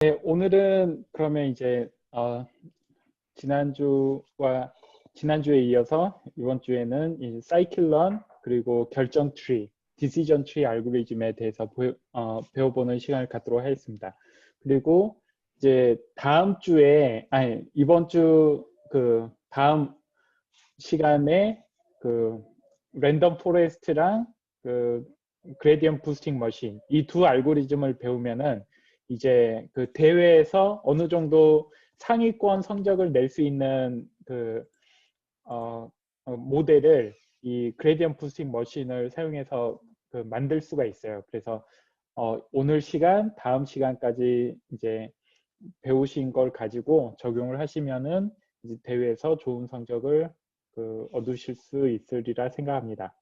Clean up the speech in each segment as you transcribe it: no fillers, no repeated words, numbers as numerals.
네, 오늘은 그러면 이제 지난주에 이어서 이번 주에는 이 사이클런 그리고 결정 트리, 디시전 트리 알고리즘에 대해서 배워보는 시간을 갖도록 하겠습니다. 그리고 이제 이번 주 그 다음 시간에 그 랜덤 포레스트랑 그 그레디언트 부스팅 머신 이 두 알고리즘을 배우면은 이제 그 대회에서 어느 정도 상위권 성적을 낼 수 있는 그 모델을 이 그레디언트 부스팅 머신을 사용해서 만들 수가 있어요. 그래서 오늘 시간, 다음 시간까지 이제 배우신 걸 가지고 적용을 하시면은 이제 대회에서 좋은 성적을 얻으실 수 있으리라 생각합니다.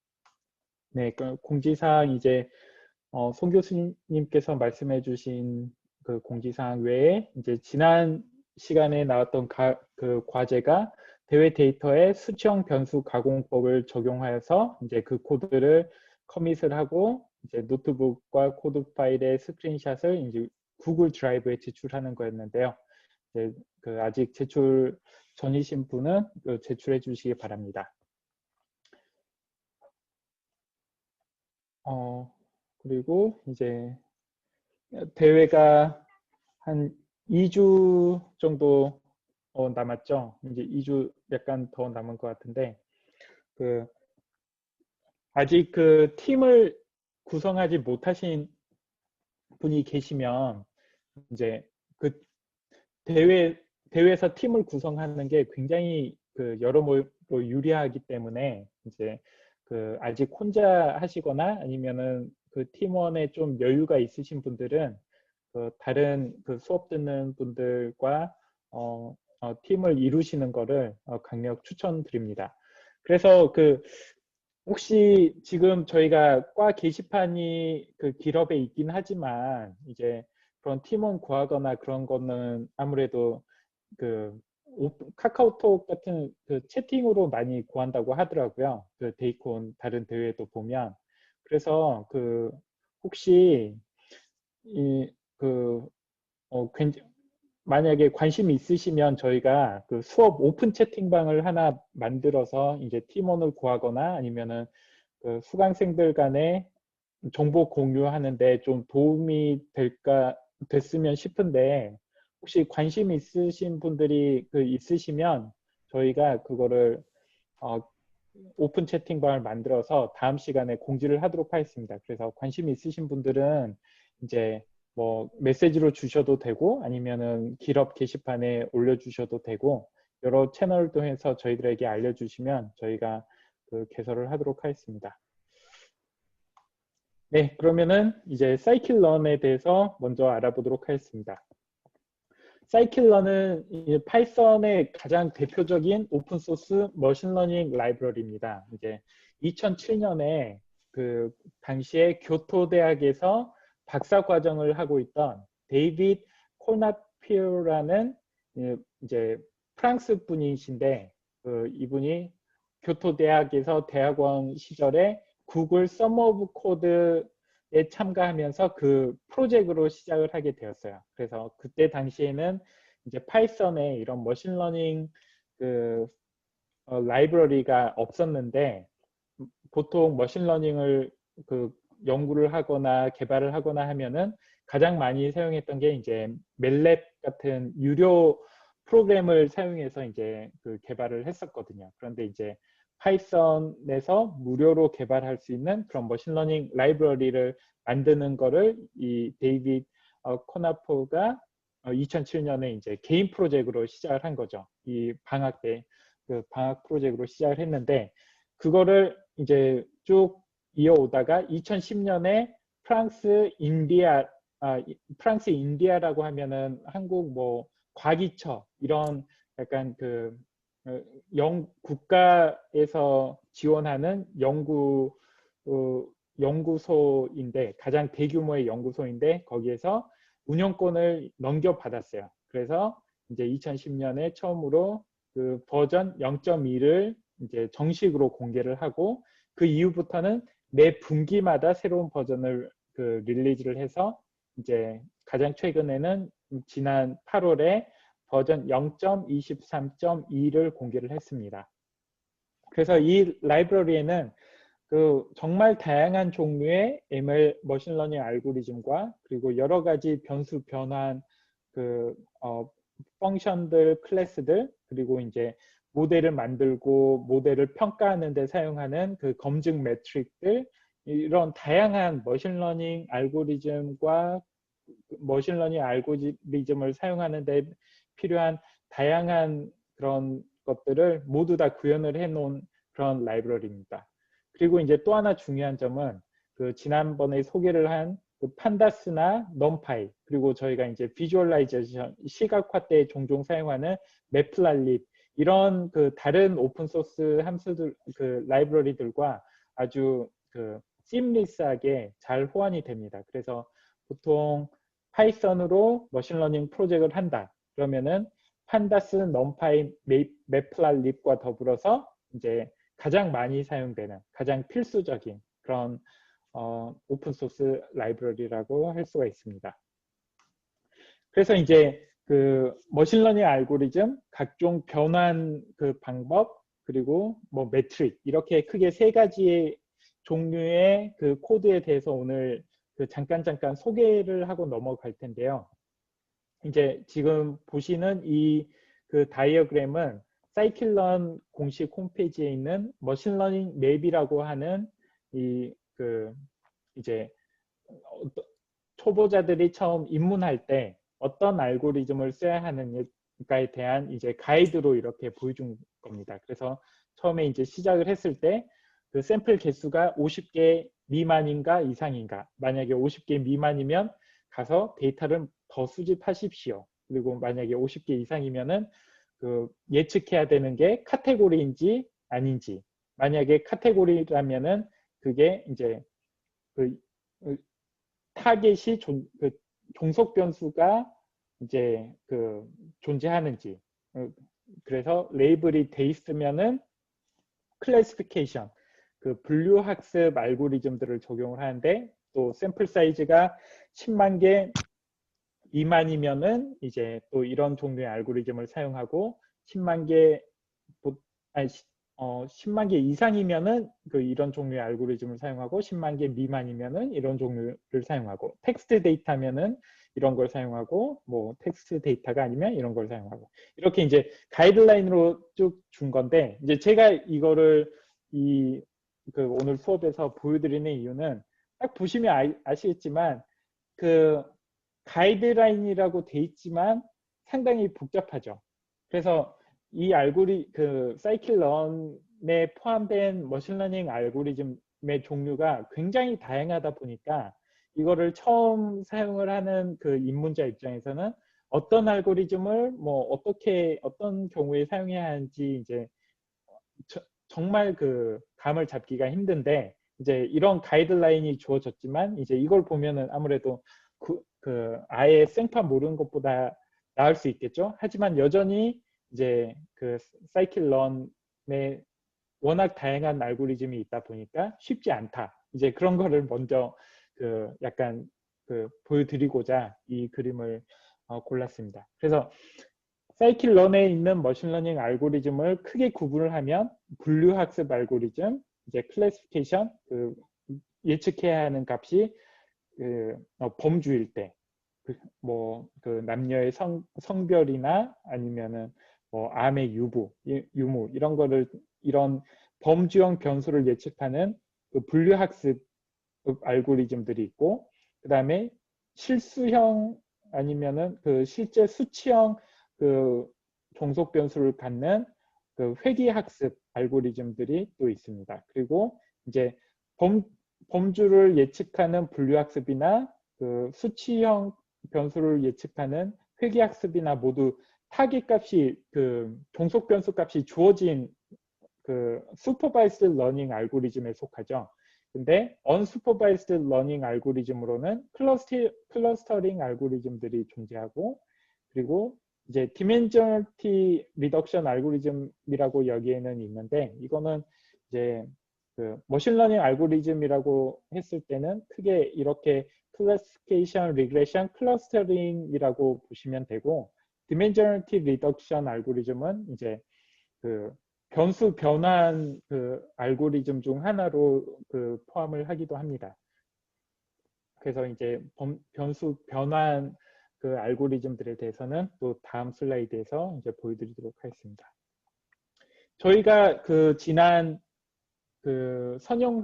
네, 그 공지사항 이제 송 교수님께서 말씀해주신 그 공지사항 외에 이제 지난 시간에 나왔던 그 과제가 대회 데이터에 수치형 변수 가공법을 적용하여서 이제 그 코드를 커밋을 하고 이제 노트북과 코드 파일의 스크린샷을 이제 구글 드라이브에 제출하는 거였는데요. 이제 그 아직 제출 전이신 분은 제출해 주시기 바랍니다. 그리고 이제 대회가 한 2주 정도 남았죠. 이제 2주 약간 더 남은 것 같은데 그 아직 그 팀을 구성하지 못하신 분이 계시면 이제 그 대회에서 팀을 구성하는 게 굉장히 그 여러모로 유리하기 때문에 이제 그 아직 혼자 하시거나 아니면은 그 팀원에 좀 여유가 있으신 분들은 그 다른 그 수업 듣는 분들과 팀을 이루시는 거를 강력 추천드립니다. 그래서 그 혹시 지금 저희가 과 게시판이 그 기업에 있긴 하지만 이제 그런 팀원 구하거나 그런 거는 아무래도 그 카카오톡 같은 그 채팅으로 많이 구한다고 하더라고요. 그 데이콘 다른 대회도 보면. 그래서 그 혹시 이그 만약에 관심 있으시면 저희가 그 수업 오픈 채팅방을 하나 만들어서 이제 팀원을 구하거나 아니면은 그 수강생들 간에 정보 공유하는데 좀 도움이 됐으면 싶은데 혹시 관심 있으신 분들이 있으시면 저희가 그거를 어, 오픈 채팅방을 만들어서 다음 시간에 공지를 하도록 하겠습니다. 그래서 관심 있으신 분들은 이제 뭐 메시지로 주셔도 되고 아니면은 기업 게시판에 올려주셔도 되고 여러 채널을 통해서 저희들에게 알려주시면 저희가 개설을 하도록 하겠습니다. 네, 그러면은 이제 사이클런에 대해서 먼저 알아보도록 하겠습니다. 사이클런은 파이썬의 가장 대표적인 오픈소스 머신러닝 라이브러리입니다. 이제 2007년에 그 당시에 교토대학에서 박사 과정을 하고 있던 데이빗 코나피오라는 이제 프랑스 분이신데 이분이 교토대학에서 대학원 시절에 구글 서머 오브 코드에 참가하면서 그 프로젝트로 시작을 하게 되었어요. 그래서 그때 당시에는 이제 파이썬에 이런 머신러닝 라이브러리가 없었는데 보통 머신러닝을 연구를 하거나 개발을 하거나 하면은 가장 많이 사용했던 게 이제 멜랩 같은 유료 프로그램을 사용해서 이제 개발을 했었거든요. 그런데 이제 파이썬에서 무료로 개발할 수 있는 그런 머신러닝 라이브러리를 만드는 거를 이 데이빗 코나포가 2007년에 이제 개인 프로젝트로 시작을 한 거죠. 이 방학 때 방학 프로젝트로 시작을 했는데 그거를 이제 쭉 이어오다가 2010년에 프랑스 인디아라고 하면은 한국 뭐 과기처 이런 약간 국가에서 지원하는 연구소인데 가장 대규모의 연구소인데 거기에서 운영권을 넘겨받았어요. 그래서 이제 2010년에 처음으로 그 버전 0.2를 이제 정식으로 공개를 하고 그 이후부터는 매 분기마다 새로운 버전을 릴리즈를 해서 이제 가장 최근에는 지난 8월에 버전 0.23.2를 공개를 했습니다. 그래서 이 라이브러리에는 정말 다양한 종류의 ML 머신러닝 알고리즘과 그리고 여러 가지 변수 변환 펑션들, 클래스들, 그리고 이제 모델을 만들고 모델을 평가하는 데 사용하는 검증 매트릭들, 이런 다양한 머신러닝 알고리즘과 머신러닝 알고리즘을 사용하는 데 필요한 다양한 그런 것들을 모두 다 구현을 해 놓은 그런 라이브러리입니다. 그리고 이제 또 하나 중요한 점은 지난번에 소개를 한 판다스나 넘파이, 그리고 저희가 이제 비주얼라이제이션 시각화 때 종종 사용하는 매플랄립, 이런 다른 오픈소스 함수들 라이브러리들과 아주 시임리스하게 잘 호환이 됩니다. 그래서 보통 파이썬으로 머신러닝 프로젝트를 한다 그러면은 판다스, 넘파이, 매플랄립과 더불어서 이제 가장 많이 사용되는, 가장 필수적인 그런 오픈소스 라이브러리라고 할 수가 있습니다. 그래서 이제 머신러닝 알고리즘, 각종 변환 방법, 그리고 뭐 매트릭, 이렇게 크게 세 가지의 종류의 코드에 대해서 오늘 잠깐 소개를 하고 넘어갈 텐데요. 이제 지금 보시는 이 다이어그램은 사이클런 공식 홈페이지에 있는 머신러닝 맵이라고 하는 이제 초보자들이 처음 입문할 때 어떤 알고리즘을 써야 하는가에 대한 이제 가이드로 이렇게 보여준 겁니다. 그래서 처음에 이제 시작을 했을 때 샘플 개수가 50개 미만인가 이상인가, 만약에 50개 미만이면 가서 데이터를 더 수집하십시오. 그리고 만약에 50개 이상이면은 예측해야 되는 게 카테고리인지 아닌지, 만약에 카테고리라면은 그게 이제 타겟이 종속 변수가 이제 존재하는지, 그래서 레이블이 돼 있으면은 클래시피케이션, 분류 학습 알고리즘들을 적용을 하는데, 또 샘플 사이즈가 10만 개 미만이면은 이제 또 이런 종류의 알고리즘을 사용하고, 10만 개 아니 10만 개 이상이면은 이런 종류의 알고리즘을 사용하고, 10만 개 미만이면은 이런 종류를 사용하고, 텍스트 데이터면은 이런 걸 사용하고, 뭐 텍스트 데이터가 아니면 이런 걸 사용하고, 이렇게 이제 가이드라인으로 쭉 준 건데, 이제 제가 이거를 오늘 수업에서 보여드리는 이유는 딱 보시면 아시겠지만 가이드라인이라고 돼 있지만 상당히 복잡하죠. 그래서 이 사이클런에 포함된 머신러닝 알고리즘의 종류가 굉장히 다양하다 보니까 이거를 처음 사용을 하는 입문자 입장에서는 어떤 알고리즘을 뭐 어떤 경우에 사용해야 하는지 이제 정말 감을 잡기가 힘든데, 이제 이런 가이드라인이 주어졌지만 이제 이걸 보면은 아무래도 아예 생판 모르는 것보다 나을 수 있겠죠. 하지만 여전히 이제 사이클런에 워낙 다양한 알고리즘이 있다 보니까 쉽지 않다. 이제 그런 거를 먼저 약간 보여드리고자 이 그림을 골랐습니다. 그래서 사이클런에 있는 머신러닝 알고리즘을 크게 구분을 하면 분류학습 알고리즘, 이제 클래시피케이션, 예측해야 하는 값이 범주일 때, 남녀의 성별이나 아니면은 뭐 암의 유무 이런 범주형 변수를 예측하는 분류학습 알고리즘들이 있고, 그 다음에 실수형 아니면은 실제 수치형 종속 변수를 갖는 회귀학습 알고리즘들이 또 있습니다. 그리고 이제 범주를 예측하는 분류학습이나 수치형 변수를 예측하는 회귀학습이나 모두 타깃 값이 종속 변수 값이 주어진 슈퍼바이스드 러닝 알고리즘에 속하죠. 근데 언슈퍼바이스드 러닝 알고리즘으로는 클러스터링 알고리즘들이 존재하고, 그리고 이제 디멘저널티 리덕션 알고리즘이라고 여기에는 있는데, 이거는 이제 머신러닝 알고리즘이라고 했을 때는 크게 이렇게 클래시피케이션, 리그레션, 클러스터링이라고 보시면 되고, 디멘저널티 리덕션 알고리즘은 이제 그 변수 변환 그 알고리즘 중 하나로 그 포함을 하기도 합니다. 그래서 이제 변수 변환 그 알고리즘들에 대해서는 또 다음 슬라이드에서 이제 보여드리도록 하겠습니다. 저희가 그 지난 그 선형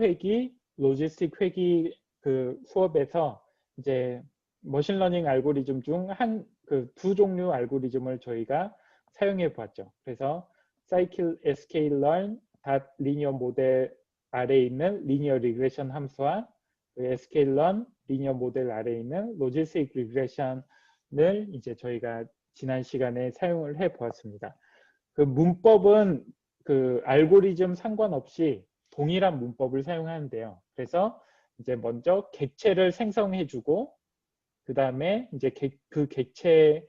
로지스틱 회귀 그 수업에서 이제 머신러닝 알고리즘 중 그 두 종류 알고리즘을 저희가 사용해 보았죠. 그래서 사이클 sklearn 리니어 모델 아래에 있는 리니어 리그레션 함수와 sklearn 리니어 모델 아래에 있는 로지스틱 리그레션을 이제 저희가 지난 시간에 사용을 해 보았습니다. 그 문법은 그 알고리즘 상관없이 동일한 문법을 사용하는데요. 그래서 이제 먼저 객체를 생성해주고 그 다음에 이제 그 객체의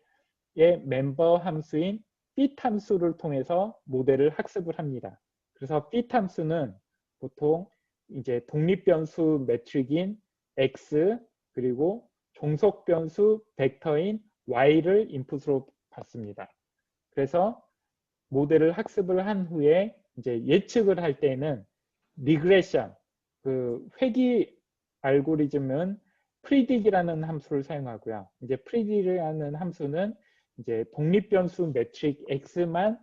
멤버 함수인 fit 함수를 통해서 모델을 학습을 합니다. 그래서 fit 함수는 보통 이제 독립변수 매트릭인 x 그리고 종속변수 벡터인 y를 인풋으로 받습니다. 그래서 모델을 학습을 한 후에 이제 예측을 할 때는 리그레션, 그 회귀 알고리즘은 predict이라는 함수를 사용하고요. 이제 predict이라는 함수는 이제 독립변수 매트릭 x만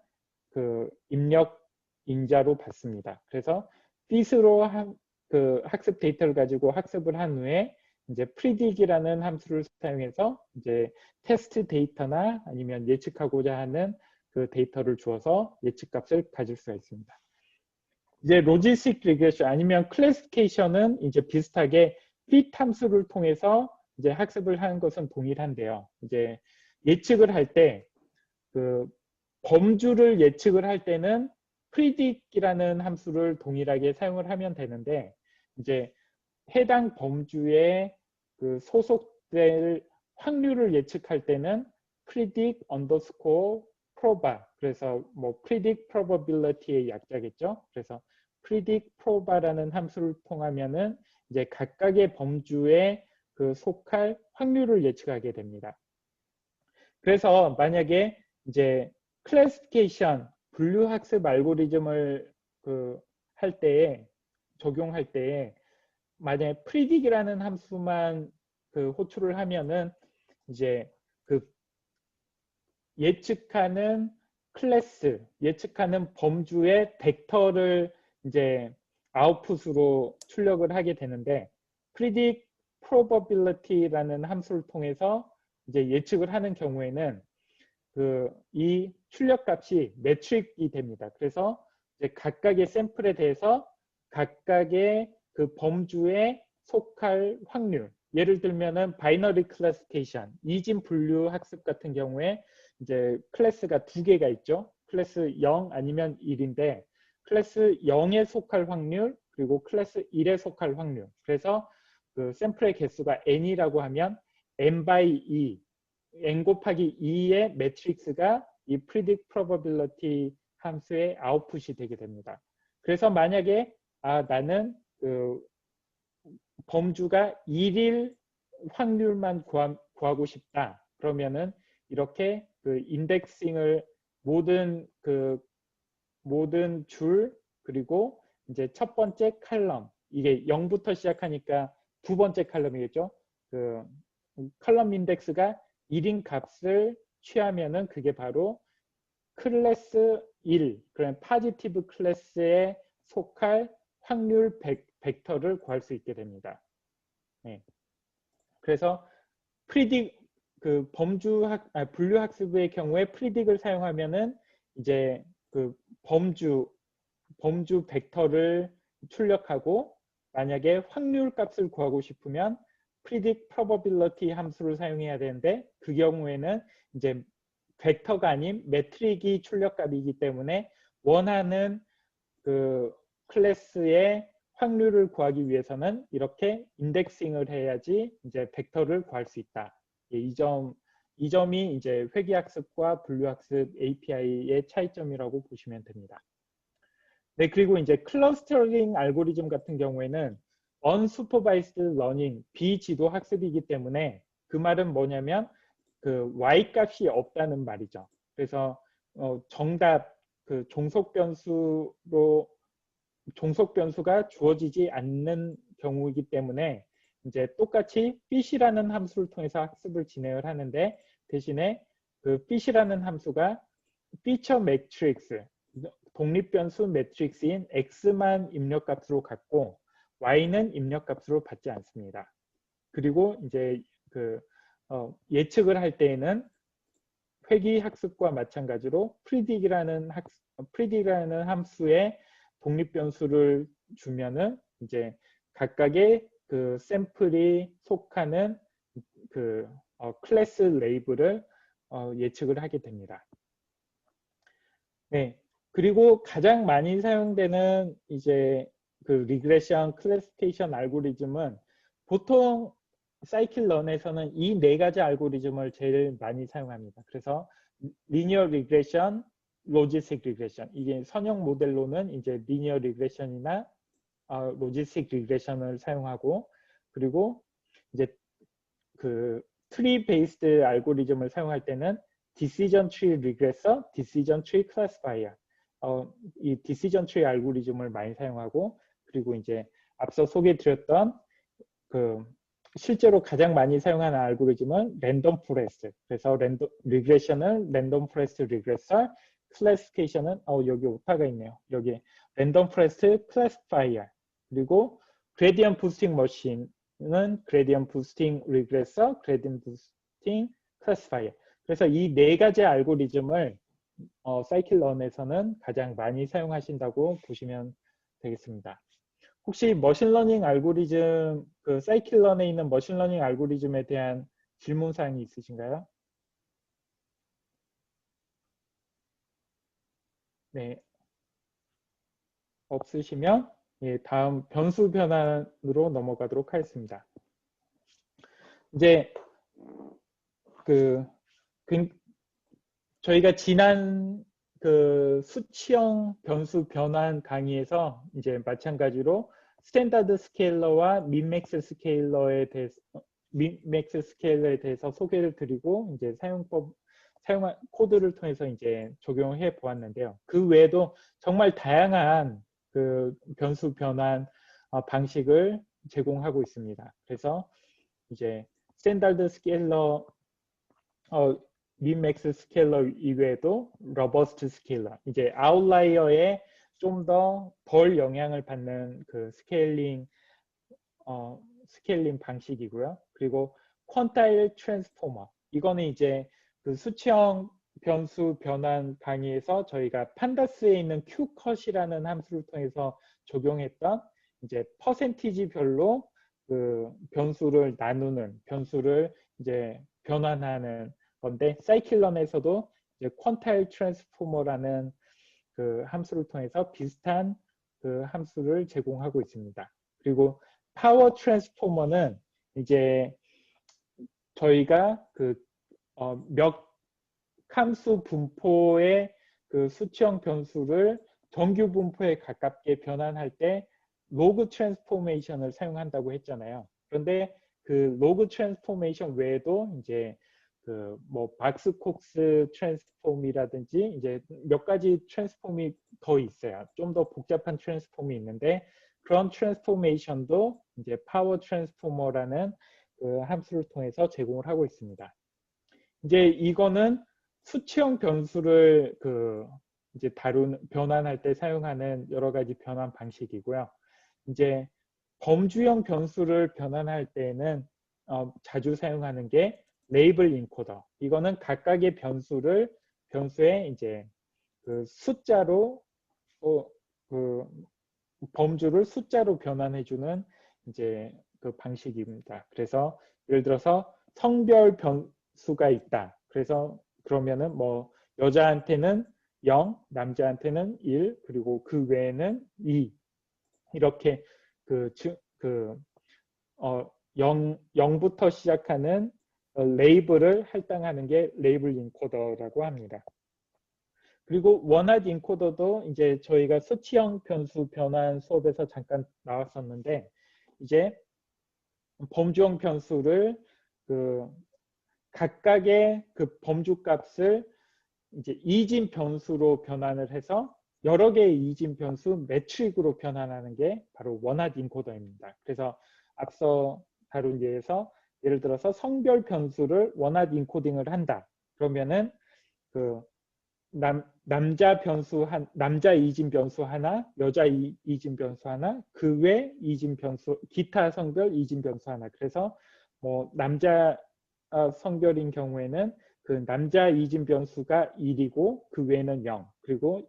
그 입력 인자로 받습니다. 그래서 fit으로 그 학습 데이터를 가지고 학습을 한 후에 이제 predict이라는 함수를 사용해서 이제 테스트 데이터나 아니면 예측하고자 하는 그 데이터를 주어서 예측값을 가질 수가 있습니다. 이제 로지스틱 리그레션 아니면 클래시피케이션은 이제 비슷하게 fit 함수를 통해서 이제 학습을 하는 것은 동일한데요. 이제 예측을 할 때 그 범주를 예측을 할 때는 predict이라는 함수를 동일하게 사용을 하면 되는데 이제 해당 범주에 그 소속될 확률을 예측할 때는 predict underscore proba 그래서 뭐 predict probability의 약자겠죠. 그래서 predict proba라는 함수를 통하면은 이제 각각의 범주에 그 속할 확률을 예측하게 됩니다. 그래서 만약에 이제 클래시피케이션 분류 학습 알고리즘을 그 할 때에 적용할 때에 만약에 predict이라는 함수만 그 호출을 하면은 이제 그 예측하는 클래스, 예측하는 범주의 벡터를 이제 아웃풋으로 출력을 하게 되는데 predict probability라는 함수를 통해서 이제 예측을 하는 경우에는 그 이 출력값이 매트릭이 됩니다. 그래서 이제 각각의 샘플에 대해서 각각의 그 범주에 속할 확률, 예를 들면은 바이너리 클래시피케이션, 이진 분류 학습 같은 경우에 이제 클래스가 두 개가 있죠. 클래스 0 아니면 1인데 클래스 0에 속할 확률 그리고 클래스 1에 속할 확률. 그래서 그 샘플의 개수가 n이라고 하면 n by 2, n 곱하기 2의 매트릭스가 이 predict probability 함수의 아웃풋이 되게 됩니다. 그래서 만약에 나는 그 범주가 1일 확률만 구하고 싶다. 그러면은 이렇게 그 인덱싱을 모든 줄 그리고 이제 첫 번째 칼럼 이게 0부터 시작하니까 두 번째 칼럼이겠죠. 그 칼럼 인덱스가 1인 값을 취하면은 그게 바로 클래스 1, 그런 파지티브 클래스에 속할 확률 벡터를 구할 수 있게 됩니다. 네. 그래서 그 분류 학습의 경우에 predict을 사용하면은 이제 그 범주 벡터를 출력하고 만약에 확률 값을 구하고 싶으면 predict probability 함수를 사용해야 되는데 그 경우에는 이제 벡터가 아닌 매트릭이 출력값이기 때문에 원하는 그 클래스의 확률을 구하기 위해서는 이렇게 인덱싱을 해야지 이제 벡터를 구할 수 있다. 이 점이 이제 회귀학습과 분류학습 API의 차이점이라고 보시면 됩니다. 네, 그리고 이제 클러스터링 알고리즘 같은 경우에는 unsupervised learning, 비지도 학습이기 때문에 그 말은 뭐냐면 그 y 값이 없다는 말이죠. 그래서 정답 그 종속 변수가 주어지지 않는 경우이기 때문에 이제 똑같이 fish라는 함수를 통해서 학습을 진행을 하는데 대신에 그 fish라는 함수가 feature matrix 독립변수 매트릭스인 x만 입력값으로 갖고 y는 입력값으로 받지 않습니다. 그리고 이제 그 예측을 할 때에는 회귀 학습과 마찬가지로 predict이라는 함수에 독립변수를 주면은 이제 각각의 그 샘플이 속하는 그 클래스 레이블을 예측을 하게 됩니다. 네. 그리고 가장 많이 사용되는 이제 그 리그레션 클래시피케이션 알고리즘은 보통 사이클런에서는 이 네 가지 알고리즘을 제일 많이 사용합니다. 그래서 리니어 리그레션, 로지스틱 리그레션, 이게 선형 모델로는 이제 리니어 리그레션이나 로지스틱 리그레션을 사용하고, 그리고 이제 그 트리 베이스드 알고리즘을 사용할 때는 디시전 트리 리그레서, 디시전 트리 클래시파이어, 이 디시전 트리 알고리즘을 많이 사용하고, 그리고 이제 앞서 소개드렸던 그 실제로 가장 많이 사용하는 알고리즘은 랜덤 포레스트. 그래서 리그레션은 랜덤 포레스트 리그레서, 클래시피케이션은 여기 오타가 있네요. 여기 랜덤 포레스트 클래시파이어, 그리고 그레디언트 부스팅 머신은 그레디언트 부스팅 리그레서, 그레디언트 부스팅 클래시파이어. 그래서 이 네 가지 알고리즘을 사이클런에서는 가장 많이 사용하신다고 보시면 되겠습니다. 혹시 머신러닝 알고리즘, 그 사이클런에 있는 머신러닝 알고리즘에 대한 질문 사항이 있으신가요? 네, 없으시면 예, 다음 변수 변환으로 넘어가도록 하겠습니다. 이제 그 저희가 지난 그 수치형 변수 변환 강의에서 이제 마찬가지로 스탠다드 스케일러와 민맥스 스케일러에 대해서 소개를 드리고 이제 사용한 코드를 통해서 이제 적용해 보았는데요. 그 외에도 정말 다양한 그 변수 변환 방식을 제공하고 있습니다. 그래서 이제 스탠다드 스케일러 민맥스 스케일러 이외에도 러버스트 스케일러, 이제 아웃라이어에 좀 더 덜 영향을 받는 그 스케일링 방식이고요. 그리고 퀀타일 트랜스포머, 이거는 이제 그 수치형 변수 변환 강의에서 저희가 판다스에 있는 qcut이라는 함수를 통해서 적용했던 이제 퍼센티지별로 그 변수를 나누는, 변수를 이제 변환하는 건데, 사이클런에서도 이제 퀀타일 트랜스포머라는 그 함수를 통해서 비슷한 그 함수를 제공하고 있습니다. 그리고 파워 트랜스포머는 이제 저희가 그 몇 함수 분포의 그 수치형 변수를 정규 분포에 가깝게 변환할 때 로그 트랜스포메이션을 사용한다고 했잖아요. 그런데 그 로그 트랜스포메이션 외에도 이제 그 뭐 박스콕스 트랜스폼이라든지 이제 몇 가지 트랜스폼이 더 있어요. 좀 더 복잡한 트랜스폼이 있는데 그런 트랜스포메이션도 이제 파워 트랜스포머라는 그 함수를 통해서 제공을 하고 있습니다. 이제 이거는 수치형 변수를 그 이제 변환할 때 사용하는 여러 가지 변환 방식이고요. 이제 범주형 변수를 변환할 때에는 자주 사용하는 게 레이블 인코더. 이거는 각각의 변수에 이제 그 숫자로 그 범주를 숫자로 변환해주는 이제 그 방식입니다. 그래서 예를 들어서 성별 변수가 있다. 그래서 그러면은 뭐 여자한테는 0, 남자한테는 1, 그리고 그 외에는 2 이렇게 그 0부터 시작하는 레이블을 할당하는 게 레이블 인코더라고 합니다. 그리고 원하드 인코더도 이제 저희가 수치형 변수 변환 수업에서 잠깐 나왔었는데 이제 범주형 변수를 그 각각의 그 범주 값을 이제 이진 변수로 변환을 해서 여러 개의 이진 변수 매트릭으로 변환하는 게 바로 원핫 인코더입니다. 그래서 앞서 다룬 예에서 예를 들어서 성별 변수를 원핫 인코딩을 한다. 그러면은 그 남자 이진 변수 하나, 여자 이진 변수 하나, 그 외 이진 변수, 기타 성별 이진 변수 하나. 그래서 뭐 남자 성별인 경우에는 그 남자 이진 변수가 1이고 그 외에는 0. 그리고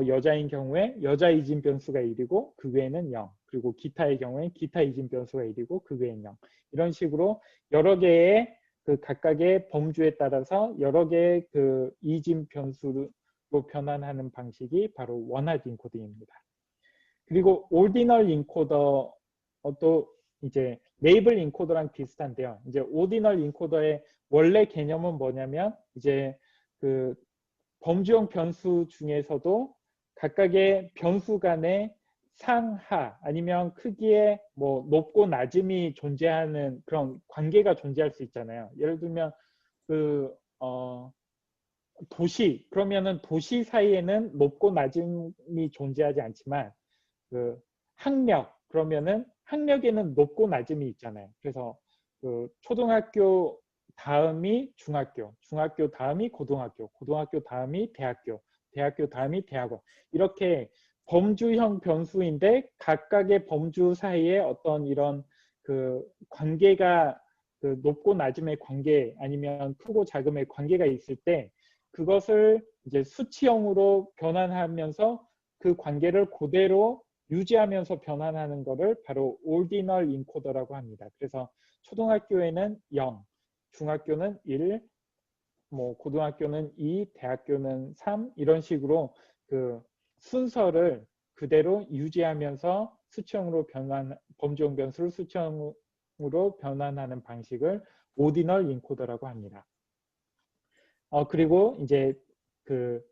여자인 경우에 여자 이진 변수가 1이고 그 외에는 0. 그리고 기타의 경우에 기타 이진 변수가 1이고 그 외에는 0. 이런 식으로 여러 개의 그 각각의 범주에 따라서 여러 개의 그 이진 변수로 변환하는 방식이 바로 원핫 인코딩입니다. 그리고 오디널 인코더도 이제 레이블 인코더랑 비슷한데요. 이제 오디널 인코더의 원래 개념은 뭐냐면 이제 그 범주형 변수 중에서도 각각의 변수 간의 상하 아니면 크기에 뭐 높고 낮음이 존재하는 그런 관계가 존재할 수 있잖아요. 예를 들면 그 도시 그러면은 도시 사이에는 높고 낮음이 존재하지 않지만 그 학력 그러면은 학력에는 높고 낮음이 있잖아요. 그래서 그 초등학교 다음이 중학교, 중학교 다음이 고등학교, 고등학교 다음이 대학교, 대학교 다음이 대학원 이렇게 범주형 변수인데 각각의 범주 사이에 어떤 이런 그 관계가 그 높고 낮음의 관계 아니면 크고 작음의 관계가 있을 때 그것을 이제 수치형으로 변환하면서 그 관계를 그대로 유지하면서 변환하는 것을 바로 오디널 인코더라고 합니다. 그래서 초등학교에는 0, 중학교는 1, 뭐 고등학교는 2, 대학교는 3 이런 식으로 그 순서를 그대로 유지하면서 수치형으로 범주형 변수를 수치형으로 변환하는 방식을 오디널 인코더라고 합니다. 그리고 이제 그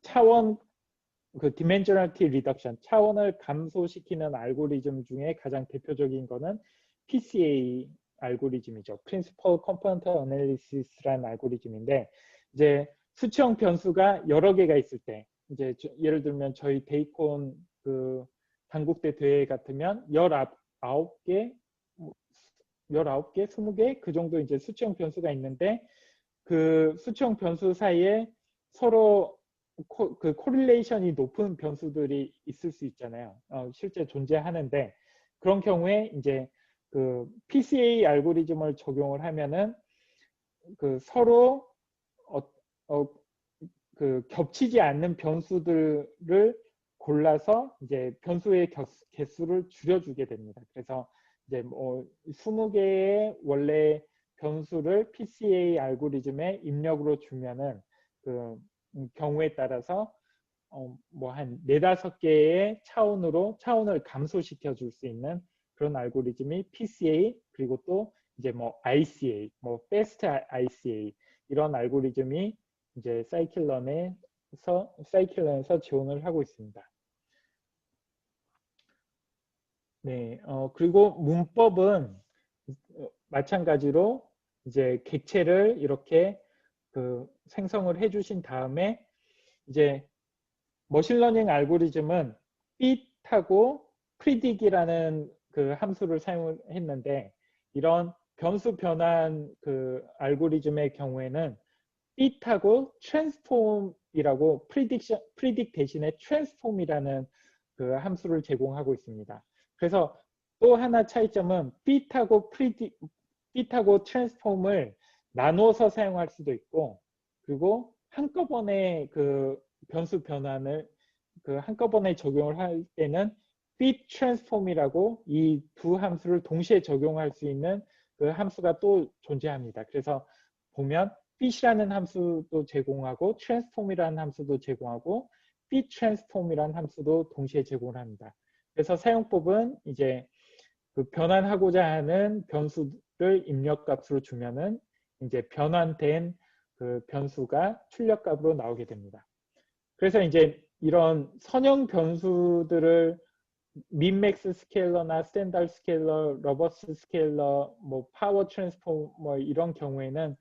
차원 그 dimensionality reduction 차원을 감소시키는 알고리즘 중에 가장 대표적인 거는 PCA 알고리즘이죠. Principal Component Analysis라는 알고리즘인데 이제 수치형 변수가 여러 개가 있을 때 이제 예를 들면 저희 데이콘 그 단국대 대회 같으면 19개 19개, 20개 그 정도 이제 수치형 변수가 있는데 그 수치형 변수 사이에 서로 그 코릴레이션이 높은 변수들이 있을 수 있잖아요. 실제 존재하는데 그런 경우에 이제 그 PCA 알고리즘을 적용을 하면은 그 서로 그 겹치지 않는 변수들을 골라서 이제 변수의 개수를 줄여주게 됩니다. 그래서 이제 뭐 20개의 원래 변수를 PCA 알고리즘에 입력으로 주면은 그 경우에 따라서 뭐 한 4-5개의 차원을 감소시켜 줄 수 있는 그런 알고리즘이 PCA 그리고 또 이제 뭐 ICA, 뭐 Fast ICA 이런 알고리즘이 이제 사이클런에서 지원을 하고 있습니다. 네, 그리고 문법은 마찬가지로 이제 객체를 이렇게 그 생성을 해주신 다음에 이제 머신러닝 알고리즘은 fit하고 predict이라는 그 함수를 사용했는데 이런 변수 변환 그 알고리즘의 경우에는 fit하고 transform이라고 predict 대신에 transform이라는 그 함수를 제공하고 있습니다. 그래서 또 하나 차이점은 fit하고 transform을 나누어서 사용할 수도 있고 그리고 한꺼번에 그 변수 변환을 그 한꺼번에 적용을 할 때는 fit transform이라고 이 두 함수를 동시에 적용할 수 있는 그 함수가 또 존재합니다. 그래서 보면 fit이라는 함수도 제공하고 transform이라는 함수도 제공하고 fit transform이라는 함수도 동시에 제공을 합니다. 그래서 사용법은 이제 그 변환하고자 하는 변수를 입력값으로 주면은 이제 변환된 그 변수가 출력값으로 나오게 됩니다. 그래서 이제 이런 선형 변수들을 민맥스 스케일러나 스탠다드 스케일러, 러버스 스케일러, 뭐 파워 트랜스포머 이런 경우에는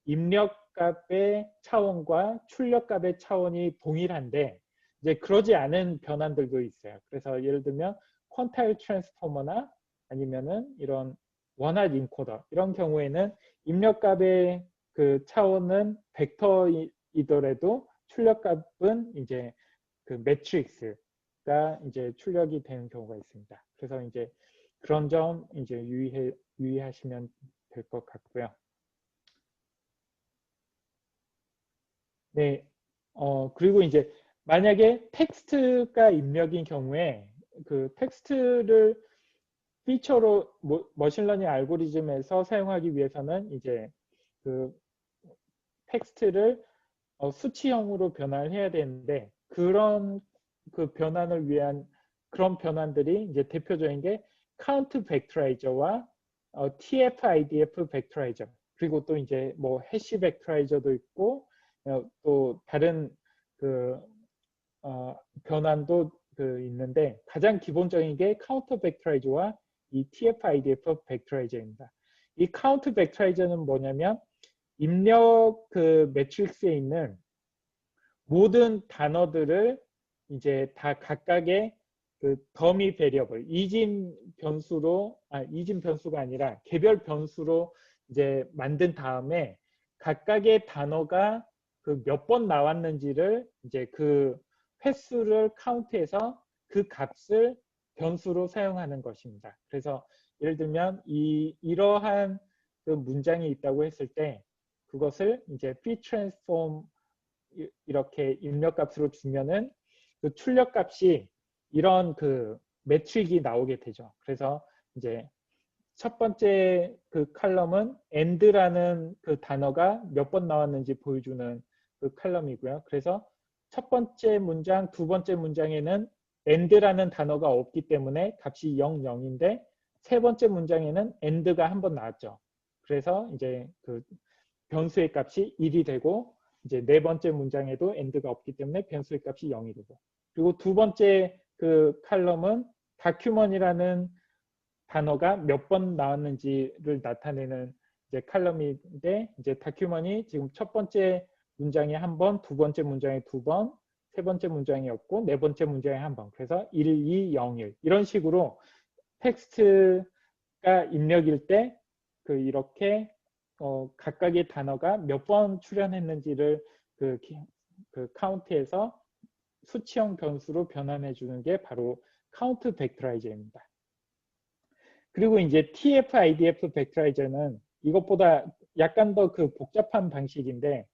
입력값의 차원과 출력값의 차원이 동일한데 이제 그러지 않은 변환들도 있어요. 그래서 예를 들면 퀀타일 트랜스포머나 아니면은 이런 원활 인코더 이런 경우에는 입력값의 그 차원은 벡터이더라도 출력값은 이제 그 매트릭스가 이제 출력이 되는 경우가 있습니다. 그래서 이제 그런 점 이제 유의하시면 될 것 같고요. 네, 그리고 이제 만약에 텍스트가 입력인 경우에 그 텍스트를 피처로 머신러닝 알고리즘에서 사용하기 위해서는 이제 그 텍스트를 수치형으로 변환을 해야 되는데 그런 그 변환을 위한 그런 변환들이 이제 대표적인 게 카운트 벡터라이저와 TF-IDF 벡터라이저 그리고 또 이제 뭐 해시 벡터라이저도 있고 또 다른 그 변환도 그 있는데 가장 기본적인 게 카운터 벡터라이저와 이 TF-IDF 벡터라이저입니다. 이 카운트 벡터라이저는 뭐냐면 입력 그 매트릭스에 있는 모든 단어들을 이제 다 각각의 그 더미 베리어블 이진 변수가 아니라 개별 변수로 이제 만든 다음에 각각의 단어가 그 몇 번 나왔는지를 이제 그 횟수를 카운트해서 그 값을 변수로 사용하는 것입니다. 그래서 예를 들면 이러한 그 문장이 있다고 했을 때 그것을 이제 p transform 이렇게 입력값으로 주면은 그 출력값이 이런 그 매트릭이 나오게 되죠. 그래서 이제 첫 번째 그 칼럼은 and라는 그 단어가 몇 번 나왔는지 보여주는 그 칼럼이고요. 그래서 첫 번째 문장, 두 번째 문장에는 and라는 단어가 없기 때문에 값이 0, 0인데 세 번째 문장에는 and가 한 번 나왔죠. 그래서 이제 그 변수의 값이 1이 되고 이제 네 번째 문장에도 and가 없기 때문에 변수의 값이 0이 되고 그리고 두 번째 그 칼럼은 document이라는 단어가 몇 번 나왔는지를 나타내는 이제 칼럼인데 이제 document이 지금 첫 번째 문장에 한 번, 두 번째 문장에 두 번, 세 번째 문장이 없고 네 번째 문장에 한 번. 그래서 1, 2, 0, 1 이런 식으로 텍스트가 입력일 때 그 이렇게 각각의 단어가 몇 번 출현했는지를 그 카운트해서 수치형 변수로 변환해 주는 게 바로 카운트 벡터라이저입니다. 그리고 이제 TF-IDF 벡터라이저는 이것보다 약간 더 그 복잡한 방식인데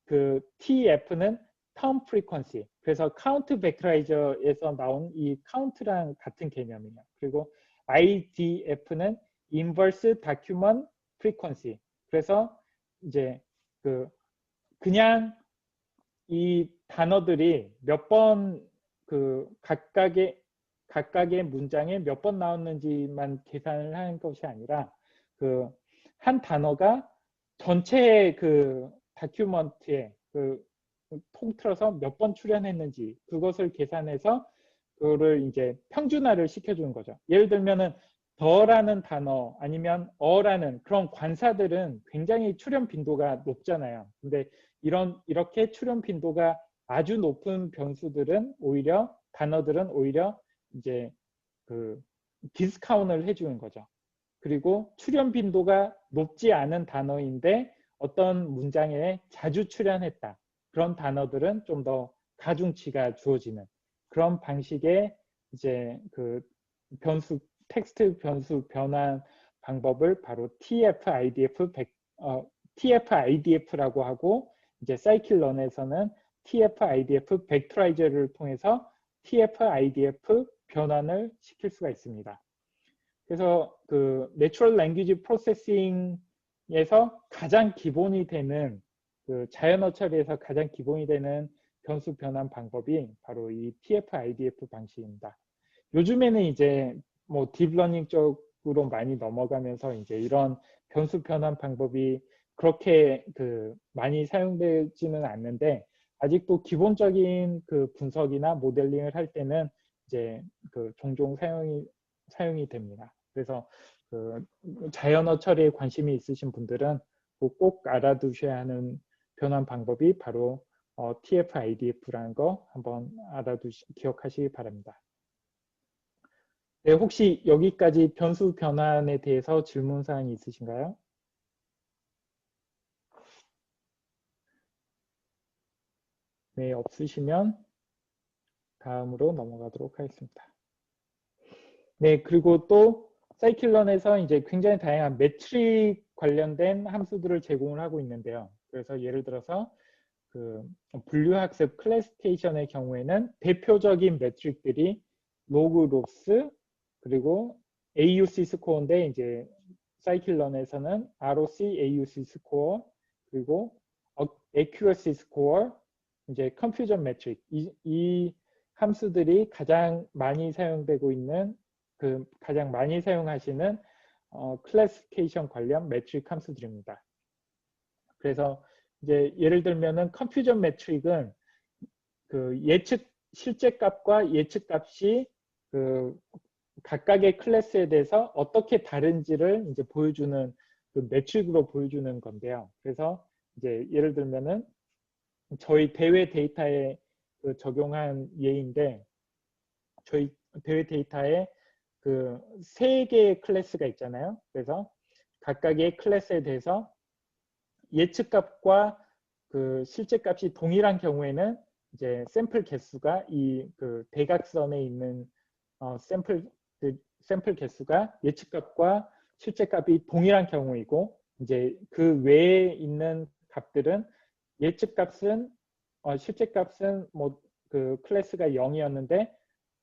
그 TF는 term frequency 그래서 카운트 벡터라이저에서 나온 이 카운트랑 같은 개념이에요. 그리고 IDF는 inverse document frequency 그래서 이제 그냥 이 단어들이 몇 번 그 각각의 문장에 몇 번 나왔는지만 계산을 하는 것이 아니라 그 한 단어가 전체 그 다큐먼트에 그 통틀어서 몇 번 출연했는지 그것을 계산해서 그거를 이제 평준화를 시켜주는 거죠. 예를 들면은 더라는 단어 아니면 어라는 그런 관사들은 굉장히 출현 빈도가 높잖아요. 근데 이렇게 출현 빈도가 아주 높은 변수들은 오히려 단어들은 오히려 이제 그 디스카운트를 해주는 거죠. 그리고 출현 빈도가 높지 않은 단어인데 어떤 문장에 자주 출현했다. 그런 단어들은 좀 더 가중치가 주어지는 그런 방식의 이제 그 텍스트 변수 변환 방법을 바로 TF-IDF라고 하고 이제 사이클런에서는 TF-IDF 벡터라이저를 통해서 TF-IDF 변환을 시킬 수가 있습니다. 그래서 그 내추럴 랭귀지 프로세싱에서 가장 기본이 되는 그 자연어 처리에서 가장 기본이 되는 변수 변환 방법이 바로 이 TF-IDF 방식입니다. 요즘에는 이제 뭐 딥러닝 쪽으로 많이 넘어가면서 이제 이런 변수 변환 방법이 그렇게 그 많이 사용되지는 않는데 아직도 기본적인 그 분석이나 모델링을 할 때는 이제 그 종종 사용이 됩니다. 그래서 그 자연어 처리에 관심이 있으신 분들은 꼭 알아두셔야 하는 변환 방법이 바로 TF-IDF라는 거 한번 기억하시기 바랍니다. 네, 혹시 여기까지 변수 변환에 대해서 질문 사항이 있으신가요? 네, 없으시면 다음으로 넘어가도록 하겠습니다. 네, 그리고 또 사이클런에서 이제 굉장히 다양한 매트릭 관련된 함수들을 제공을 하고 있는데요. 그래서 예를 들어서 그 분류학습 클래시피케이션의 경우에는 대표적인 매트릭들이 로그 롭스 그리고 AUC 스코어인데 이제 사이클런에서는 ROC, AUC 스코어 그리고 accuracy 스코어 이제 컨퓨전 매트릭 이 함수들이 가장 많이 사용되고 있는 가장 많이 사용하시는 클래시피케이션 관련 매트릭 함수들입니다. 그래서 이제 예를 들면은 컨퓨전 매트릭은 그 실제값과 예측값이 그 각각의 클래스에 대해서 어떻게 다른지를 이제 보여주는 그 매트릭으로 보여주는 건데요. 그래서 이제 예를 들면은 저희 대회 데이터에 적용한 예인데 저희 대회 데이터에 그 3개의 클래스가 있잖아요. 그래서 각각의 클래스에 대해서 예측값과 그 실제값이 동일한 경우에는 이제 샘플 개수가 이 그 대각선에 있는 샘플 개수가 예측값과 실제값이 동일한 경우이고 이제 그 외에 있는 값들은 예측값은 실제값은 뭐 그 클래스가 0이었는데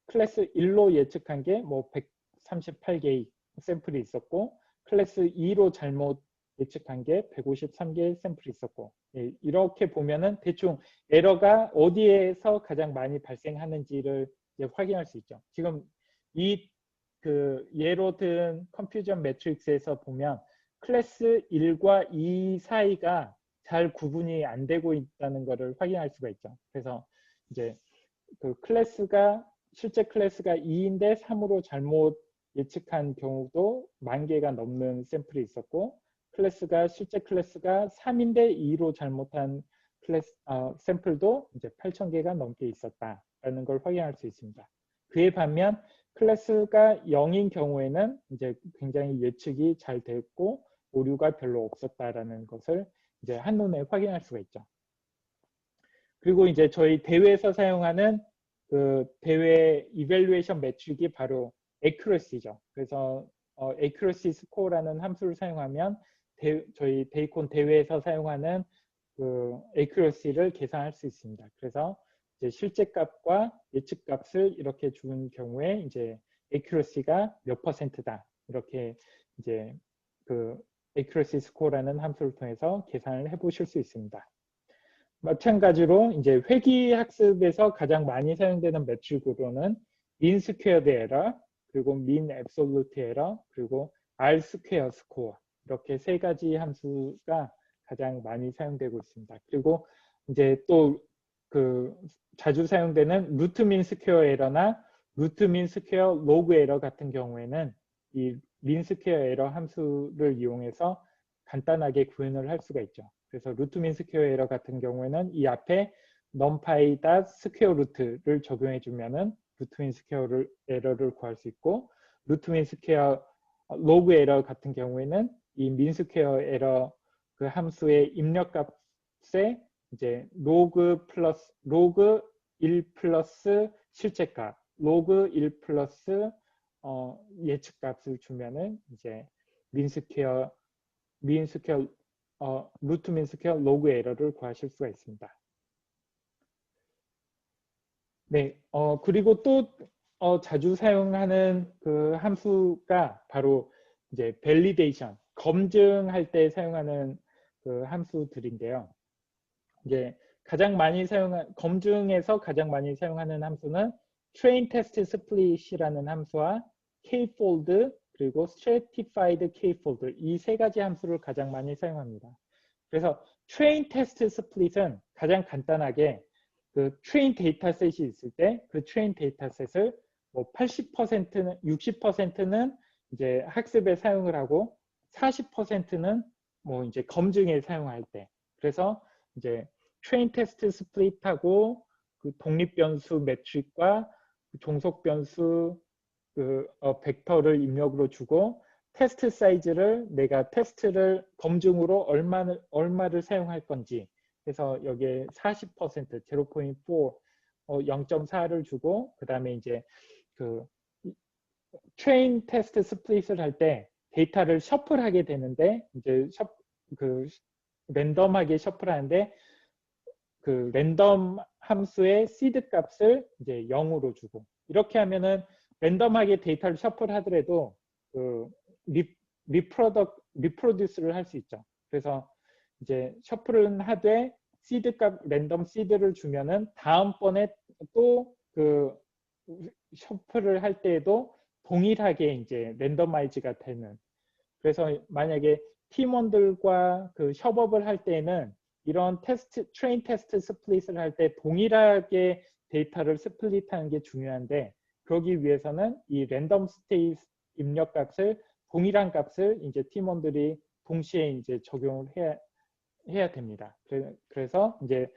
클래스 1로 예측한 게 뭐 138개의 샘플이 있었고 클래스 2로 잘못 예측한 게 153개의 샘플이 있었고 예, 이렇게 보면은 대충 에러가 어디에서 가장 많이 발생하는지를 이제 확인할 수 있죠. 지금 이 그 예로 든 컴퓨전 매트릭스에서 보면 클래스 1과 2 사이가 잘 구분이 안 되고 있다는 것을 확인할 수가 있죠. 그래서 이제 그 실제 클래스가 2인데 3으로 잘못 예측한 경우도 10,000개가 넘는 샘플이 있었고 실제 클래스가 3인데 2로 잘못한 샘플도 이제 8,000개가 넘게 있었다라는 걸 확인할 수 있습니다. 그에 반면 클래스가 0인 경우에는 이제 굉장히 예측이 잘 됐고 오류가 별로 없었다라는 것을 이제 한눈에 확인할 수가 있죠. 그리고 이제 저희 대회에서 사용하는 그 대회 이밸루에이션 매트릭이 바로 accuracy죠. 그래서 accuracy score라는 함수를 사용하면 저희 데이콘 대회에서 사용하는 그 accuracy를 계산할 수 있습니다. 그래서 이제 실제값과 예측값을 이렇게 준 경우에 이제 accuracy가 몇 %다 이렇게 이제 그 accuracy score라는 함수를 통해서 계산을 해보실 수 있습니다. 마찬가지로 이제 회귀 학습에서 가장 많이 사용되는 매트릭으로는 mean squared error, 그리고 mean absolute error, 그리고 R square score 이렇게 3가지 함수가 가장 많이 사용되고 있습니다. 그리고 이제 또 그 자주 사용되는 루트 민 스퀘어 에러나 루트 민 스퀘어 로그 에러 같은 경우에는 이 민 스퀘어 에러 함수를 이용해서 간단하게 구현을 할 수가 있죠. 그래서 루트 민 스퀘어 에러 같은 경우에는 이 앞에 numpy 스퀘어 루트를 적용해 주면은 루트 민 스퀘어 에러를 구할 수 있고 루트 민 스퀘어 로그 에러 같은 경우에는 이 민 스퀘어 에러 그 함수의 입력값에 이제 로그 1 플러스 실제값, 로그 1 플러스 예측값을 주면은 이제 루트 민 스퀘어 로그 에러를 구하실 수가 있습니다. 네, 그리고 또 자주 사용하는 그 함수가 바로 이제 밸리데이션, 검증할 때 사용하는 그 함수들인데요. 이제 검증에서 가장 많이 사용하는 함수는 train test split이라는 함수와 k-fold 그리고 stratified k-fold 이 3가지 함수를 가장 많이 사용합니다. 그래서 train test split은 가장 간단하게 그 train 데이터셋이 있을 때 그 train 데이터셋을 뭐 80%는 60%는 이제 학습에 사용을 하고 40%는 뭐 이제 검증에 사용할 때. 그래서 이제 트레인 테스트 스플릿하고 그 독립 변수 매트릭과 종속 변수 벡터를 입력으로 주고 테스트 사이즈를 내가 테스트를 검증으로 얼마를 사용할 건지 그래서 여기에 40% 0.4 0.4를 주고 그 다음에 이제 그 트레인 테스트 스플릿을 할 때 데이터를 셔플하게 되는데 이제 랜덤하게 셔플하는데 그 랜덤 함수의 시드 값을 이제 0으로 주고 이렇게 하면은 랜덤하게 데이터를 셔플하더라도 그 리프로듀스를 할 수 있죠. 그래서 이제 셔플은 하되 시드 값 랜덤 시드를 주면은 다음번에 또 그 셔플을 할 때에도 동일하게 이제 랜더마이즈가 되는. 그래서 만약에 팀원들과 그 협업을 할 때는 이런 트레인 테스트 스플릿을 할 때 동일하게 데이터를 스플릿하는 게 중요한데 그러기 위해서는 이 랜덤 스테이트 입력 값을 동일한 값을 이제 팀원들이 동시에 이제 적용을 해야 됩니다. 그래서 이제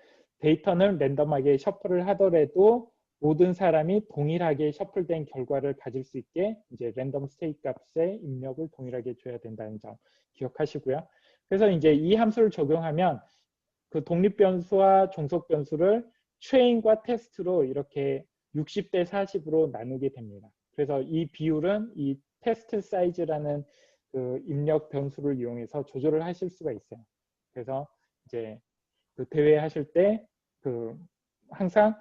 데이터는 랜덤하게 셔플을 하더라도 모든 사람이 동일하게 셔플된 결과를 가질 수 있게 이제 랜덤 스테이트 값의 입력을 동일하게 줘야 된다는 점 기억하시고요. 그래서 이제 이 함수를 적용하면 그 독립 변수와 종속 변수를 트레인과 테스트로 이렇게 60대 40으로 나누게 됩니다. 그래서 이 비율은 이 테스트 사이즈라는 그 입력 변수를 이용해서 조절을 하실 수가 있어요. 그래서 이제 그 대회 하실 때 그 항상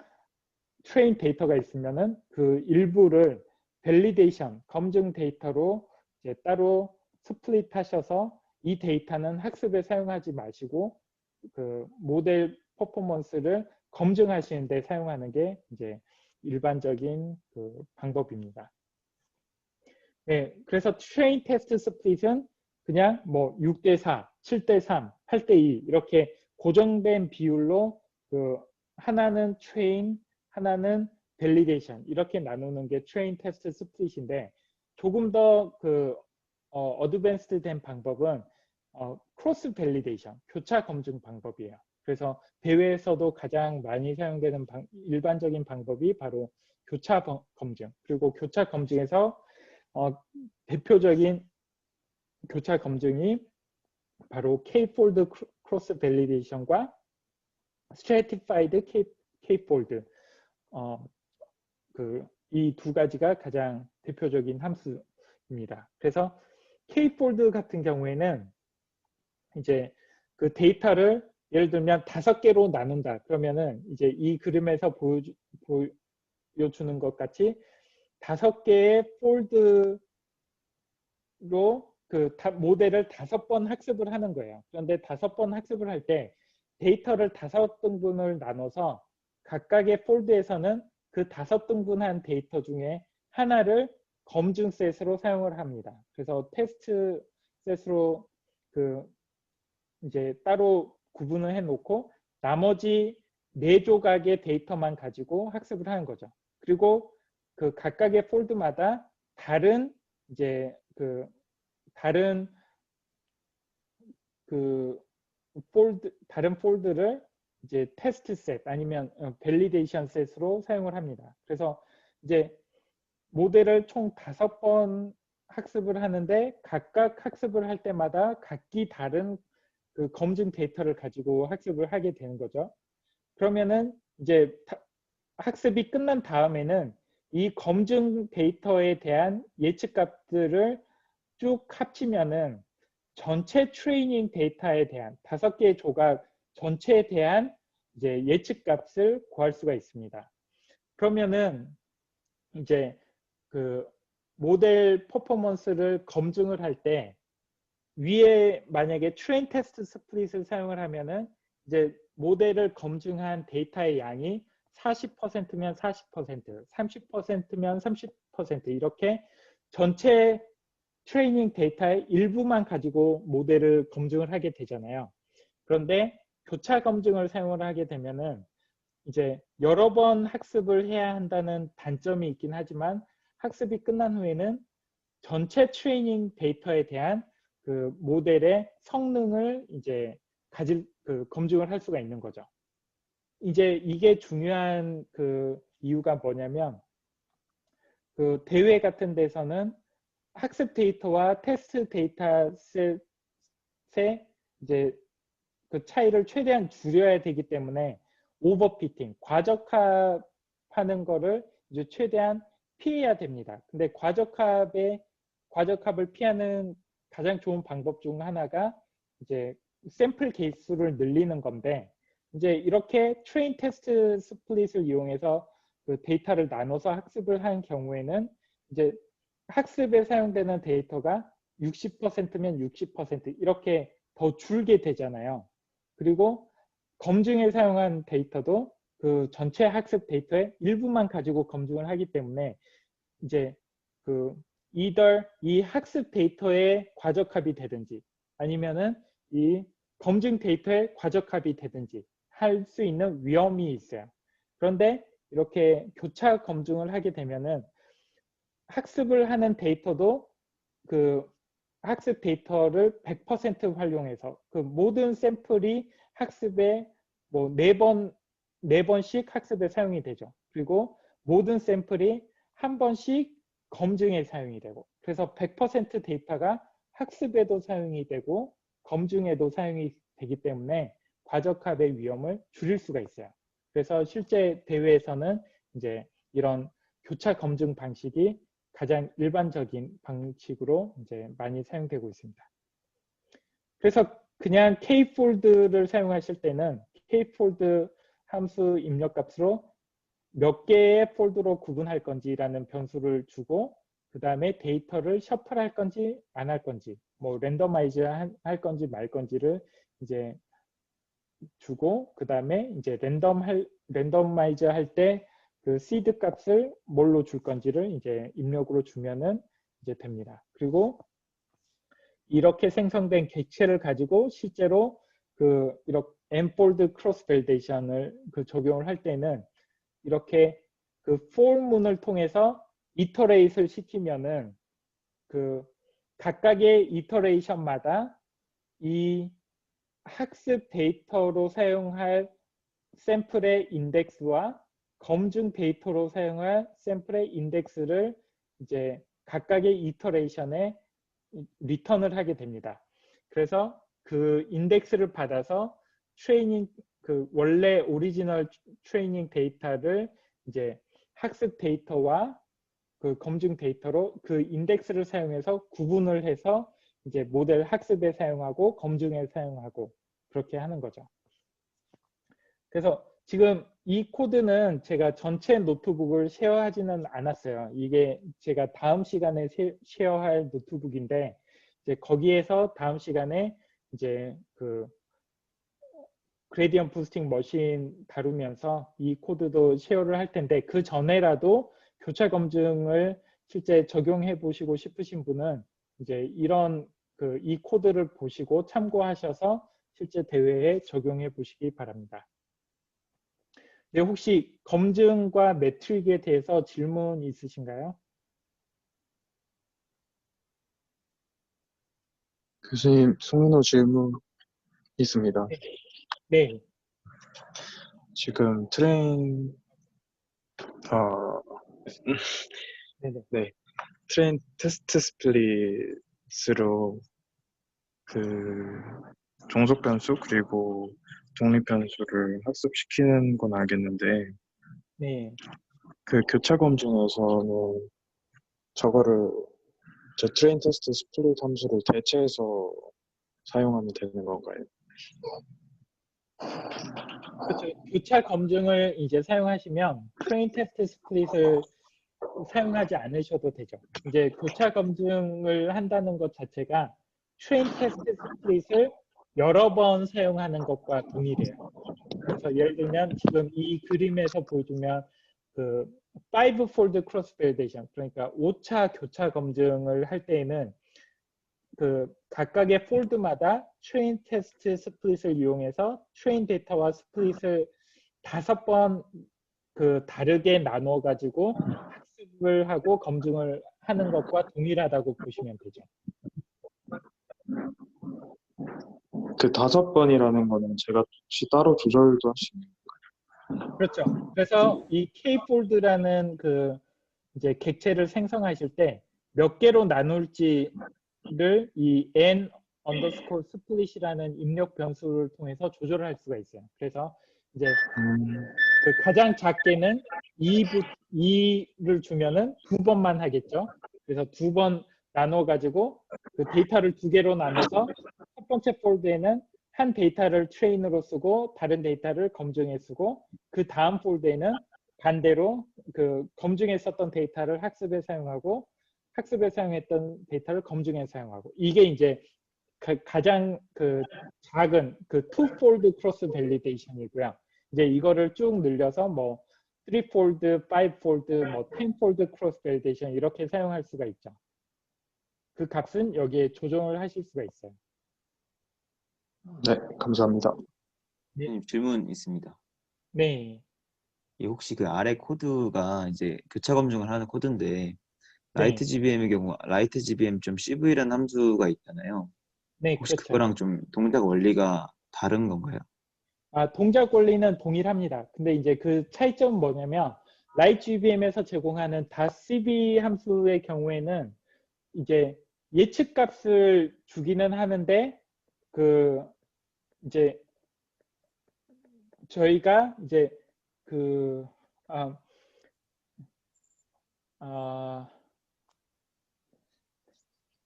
트레인 데이터가 있으면은 그 일부를 밸리데이션 검증 데이터로 이제 따로 스플릿 하셔서 이 데이터는 학습에 사용하지 마시고 그 모델 퍼포먼스를 검증하시는 데 사용하는 게 이제 일반적인 그 방법입니다. 네, 그래서 트레인 테스트 스플릿은 그냥 뭐 6대 4, 7대 3, 8대 2 이렇게 고정된 비율로 그 하나는 트레인, 하나는 밸리데이션 이렇게 나누는 게 트레인 테스트 스플릿인데 조금 더 그 어드밴스드 된 방법은 크로스 밸리데이션, 교차 검증 방법이에요. 그래서 대회에서도 가장 많이 사용되는 일반적인 방법이 바로 교차 검증. 그리고 교차 검증에서 대표적인 교차 검증이 바로 K-폴드 크로스 밸리데이션과 스트래티파이드 K-폴드 이 두 가지가 가장 대표적인 함수입니다. 그래서 K-폴드 같은 경우에는 이제 그 데이터를 예를 들면 5개로 나눈다. 그러면은 이제 이 그림에서 보여주는 것 같이 5개의 폴드로 그 모델을 5번 학습을 하는 거예요. 그런데 5번 학습을 할 때 데이터를 5등분을 나눠서 각각의 폴드에서는 그 5등분한 데이터 중에 하나를 검증 셋으로 사용을 합니다. 그래서 테스트 셋으로 그 이제 따로 구분을 해놓고 나머지 4조각의 데이터만 가지고 학습을 하는 거죠. 그리고 그 각각의 폴드마다 다른 이제 다른 폴드를 이제 테스트 셋 아니면 밸리데이션 셋으로 사용을 합니다. 그래서 이제 모델을 총 5번 학습을 하는데 각각 학습을 할 때마다 각기 다른 그 검증 데이터를 가지고 학습을 하게 되는 거죠. 그러면은 이제 학습이 끝난 다음에는 이 검증 데이터에 대한 예측값들을 쭉 합치면은 전체 트레이닝 데이터에 대한 5개의 조각 전체에 대한 이제 예측값을 구할 수가 있습니다. 그러면은 이제 그 모델 퍼포먼스를 검증을 할 때 위에 만약에 트레인 테스트 스플릿을 사용을 하면은 이제 모델을 검증한 데이터의 양이 40%면 40%, 30%면 30% 이렇게 전체 트레이닝 데이터의 일부만 가지고 모델을 검증을 하게 되잖아요. 그런데 교차 검증을 사용을 하게 되면은 이제 여러 번 학습을 해야 한다는 단점이 있긴 하지만 학습이 끝난 후에는 전체 트레이닝 데이터에 대한 그 모델의 성능을 이제 검증을 할 수가 있는 거죠. 이제 이게 중요한 그 이유가 뭐냐면 그 대회 같은 데서는 학습 데이터와 테스트 데이터셋의 이제 그 차이를 최대한 줄여야 되기 때문에 오버피팅, 과적합하는 거를 이제 최대한 피해야 됩니다. 근데 과적합을 피하는 가장 좋은 방법 중 하나가 이제 샘플 개수를 늘리는 건데, 이제 이렇게 트레인 테스트 스플릿을 이용해서 그 데이터를 나눠서 학습을 하는 경우에는 이제 학습에 사용되는 데이터가 60%면 60% 이렇게 더 줄게 되잖아요. 그리고 검증에 사용한 데이터도 그 전체 학습 데이터의 일부만 가지고 검증을 하기 때문에 이제 그 either 이 학습 데이터의 과적합이 되든지 아니면은 이 검증 데이터의 과적합이 되든지 할 수 있는 위험이 있어요. 그런데 이렇게 교차 검증을 하게 되면은 학습을 하는 데이터도 그 학습 데이터를 100% 활용해서 그 모든 샘플이 학습에 뭐 네 번씩 학습에 사용이 되죠. 그리고 모든 샘플이 한 번씩 검증에 사용이 되고, 그래서 100% 데이터가 학습에도 사용이 되고 검증에도 사용이 되기 때문에 과적합의 위험을 줄일 수가 있어요. 그래서 실제 대회에서는 이제 이런 교차 검증 방식이 가장 일반적인 방식으로 이제 많이 사용되고 있습니다. 그래서 그냥 kfold를 사용하실 때는 kfold 함수 입력값으로 몇 개의 폴드로 구분할 건지라는 변수를 주고, 그 다음에 데이터를 셔플할 건지 안 할 건지, 뭐 랜더마이즈 할 건지 말 건지를 이제 주고, 그 다음에 이제 랜덤마이즈 할 때 그 시드 값을 뭘로 줄 건지를 이제 입력으로 주면은 이제 됩니다. 그리고 이렇게 생성된 객체를 가지고 실제로 그 이렇게 nfold 크로스 밸리데이션을 그 적용을 할 때는 이렇게 그 for 문을 통해서 이터레이트를 시키면은 그 각각의 이터레이션마다 이 학습 데이터로 사용할 샘플의 인덱스와 검증 데이터로 사용할 샘플의 인덱스를 이제 각각의 이터레이션에 리턴을 하게 됩니다. 그래서 그 인덱스를 받아서 그 원래 오리지널 트레이닝 데이터를 이제 학습 데이터와 그 검증 데이터로 그 인덱스를 사용해서 구분을 해서 이제 모델 학습에 사용하고 검증에 사용하고 그렇게 하는 거죠. 그래서 지금 이 코드는 제가 전체 노트북을 쉐어하지는 않았어요. 이게 제가 다음 시간에 쉐어할 노트북인데 이제 거기에서 다음 시간에 이제 그 그레디언트 부스팅 머신 다루면서 이 코드도 쉐어를 할 텐데, 그 전에라도 교차 검증을 실제 적용해 보시고 싶으신 분은 이제 이런 이 코드를 보시고 참고하셔서 실제 대회에 적용해 보시기 바랍니다. 네, 혹시 검증과 매트릭에 대해서 질문 있으신가요? 교수님, 송민호 질문 있습니다. 네. 지금 트레인, 네네. 네, 트레인 테스트 스플릿으로 그 종속 변수 그리고 독립 변수를 학습시키는 건 알겠는데, 네. 그 교차 검증에서는 저거를 저 트레인 테스트 스플릿 함수를 대체해서 사용하면 되는 건가요? 그렇죠. 교차 검증을 이제 사용하시면 트레인 테스트 스플릿을 사용하지 않으셔도 되죠. 이제 교차 검증을 한다는 것 자체가 트레인 테스트 스플릿을 여러 번 사용하는 것과 동일해요. 그래서 예를 들면 지금 이 그림에서 보여주면 그 5fold cross validation, 그러니까 5차 교차 검증을 할 때에는 그 각각의 폴드마다 트레인 테스트 스플릿을 이용해서 트레인 데이터와 스플릿을 5번 그 다르게 나눠 가지고 학습을 하고 검증을 하는 것과 동일하다고 보시면 되죠. 그 5번이라는 거는 제가 따로 조절도 할 수 있는. 그렇죠. 그래서 이 K폴드라는 그 이제 객체를 생성하실 때 몇 개로 나눌지를 이 n 언더스코어 스플릿이라는 입력 변수를 통해서 조절을 할 수가 있어요. 그래서 이제 그 가장 작게는 2를 주면은 2번만 하겠죠. 그래서 2번 나눠 가지고 그 데이터를 2개로 나눠서 첫 번째 폴드에는 한 데이터를 트레인으로 쓰고 다른 데이터를 검증에 쓰고 그 다음 폴드에는 반대로 그 검증에 썼던 데이터를 학습에 사용하고 학습에 사용했던 데이터를 검증에 사용하고 이게 이제 가장 그 작은 그 투폴드 크로스 밸리데이션이고요. 이제 이거를 쭉 늘려서 뭐 3폴드, 5폴드, 뭐 10폴드 크로스 밸리데이션 이렇게 사용할 수가 있죠. 그 값은 여기에 조정을 하실 수가 있어요. 네, 감사합니다. 선생님 질문 있습니다. 네. 혹시 그 아래 코드가 이제 교차 검증을 하는 코드인데 라이트 네. GBM의 경우 라이트 GBM.cv라는 함수가 있잖아요. 네, 혹시 그렇죠. 그거랑 좀 동작 원리가 다른 건가요? 아, 동작 원리는 동일합니다. 근데 이제 그 차이점은 뭐냐면 라이트 GBM에서 제공하는 .cv 함수의 경우에는 이제 예측 값을 주기는 하는데 그 이제 저희가 이제 그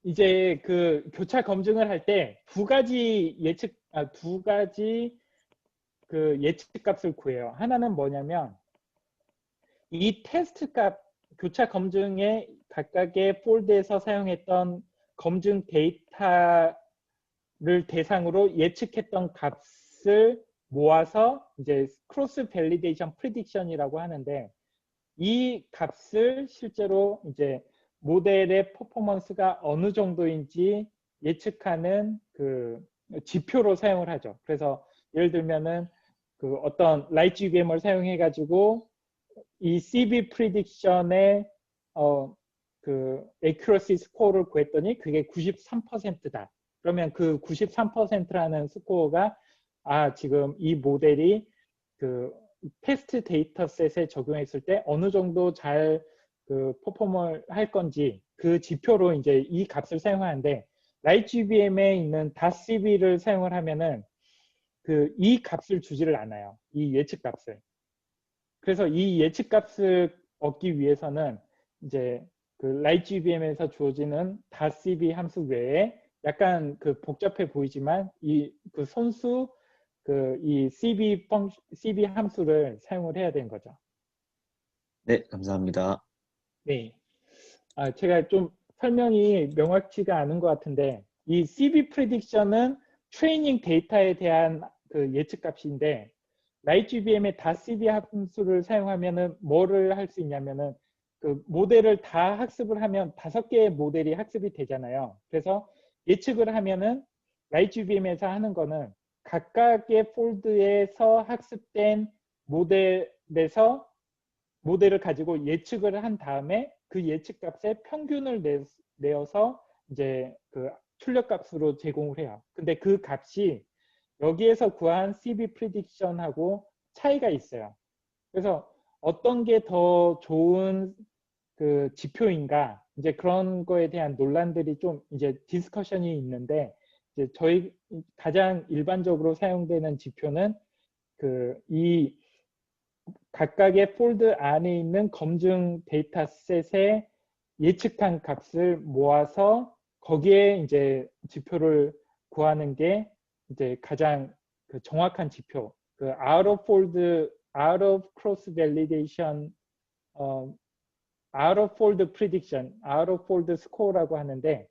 이제 그 교차 검증을 할 때 두 가지 그 예측 값을 구해요. 하나는 뭐냐면 이 테스트 값 교차 검증의 각각의 폴드에서 사용했던 검증 데이터를 대상으로 예측했던 값을 모아서 이제 크로스 밸리데이션 프리딕션이라고 하는데 이 값을 실제로 이제 모델의 퍼포먼스가 어느 정도인지 예측하는 그 지표로 사용을 하죠. 그래서 예를 들면은 그 어떤 라이트 GBM을 사용해 가지고 이 CV 프리딕션의 그 accuracy 스코어를 구했더니 그게 93%다. 그러면 그 93%라는 스코어가 지금 이 모델이 그 테스트 데이터셋에 적용했을 때 어느 정도 잘 그 퍼포먼을 할 건지 그 지표로 이제 이 값을 사용하는데 라이트 GBM에 있는 .cv를 사용을 하면은 그 이 값을 주지를 않아요. 이 예측 값을. 그래서 이 예측 값을 얻기 위해서는 이제 그 라이트 GBM에서 주어지는 .cv 함수 외에 약간 그 복잡해 보이지만 이 그 손수 그 이 CV 함수를 사용을 해야 되는 거죠. 네, 감사합니다. 네. 제가 좀 설명이 명확치가 않은 것 같은데 이 CV 프리딕션은 트레이닝 데이터에 대한 그 예측 값인데 라이트 GBM의 .cv 함수를 사용하면은 뭐를 할 수 있냐면은 그 모델을 다 학습을 하면 5개의 모델이 학습이 되잖아요. 그래서 예측을 하면은 라이트 GBM에서 하는 거는 각각의 폴드에서 학습된 모델에서 모델을 가지고 예측을 한 다음에 그 예측 값의 평균을 내어서 이제 그 출력 값으로 제공을 해요. 근데 그 값이 여기에서 구한 CV 프리딕션하고 차이가 있어요. 그래서 어떤 게 더 좋은 그 지표인가 이제 그런 거에 대한 논란들이 좀 이제 디스커션이 있는데 이제 저희 가장 일반적으로 사용되는 지표는 그 이 각각의 폴드 안에 있는 검증 데이터셋에 예측한 값을 모아서 거기에 이제 지표를 구하는 게 이제 가장 그 정확한 지표. 그 out of cross validation, out of fold prediction, out of fold score라고 하는데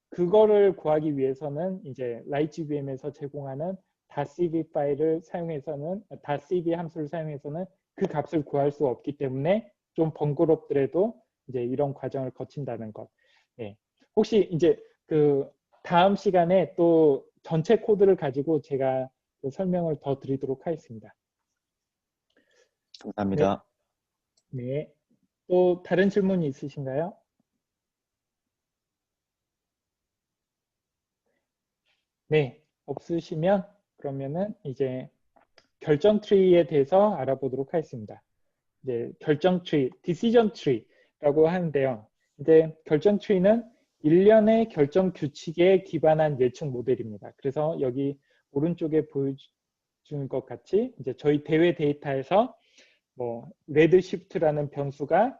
그거를 구하기 위해서는 이제 라이트 GBM에서 제공하는 .cv 파일을 사용해서는 .cv 함수를 사용해서는 그 값을 구할 수 없기 때문에 좀 번거롭더라도 이제 이런 과정을 거친다는 것. 네. 혹시 이제 그 다음 시간에 또 전체 코드를 가지고 제가 그 설명을 더 드리도록 하겠습니다. 감사합니다. 네. 또 다른 질문이 있으신가요? 네. 없으시면 그러면은 이제 결정 트리에 대해서 알아보도록 하겠습니다. 이제 결정 트리, 디시전 트리라고 하는데요. 이제 결정 트리는 일련의 결정 규칙에 기반한 예측 모델입니다. 그래서 여기 오른쪽에 보여준 것 같이 이제 저희 대회 데이터에서 뭐 레드시프트라는 변수가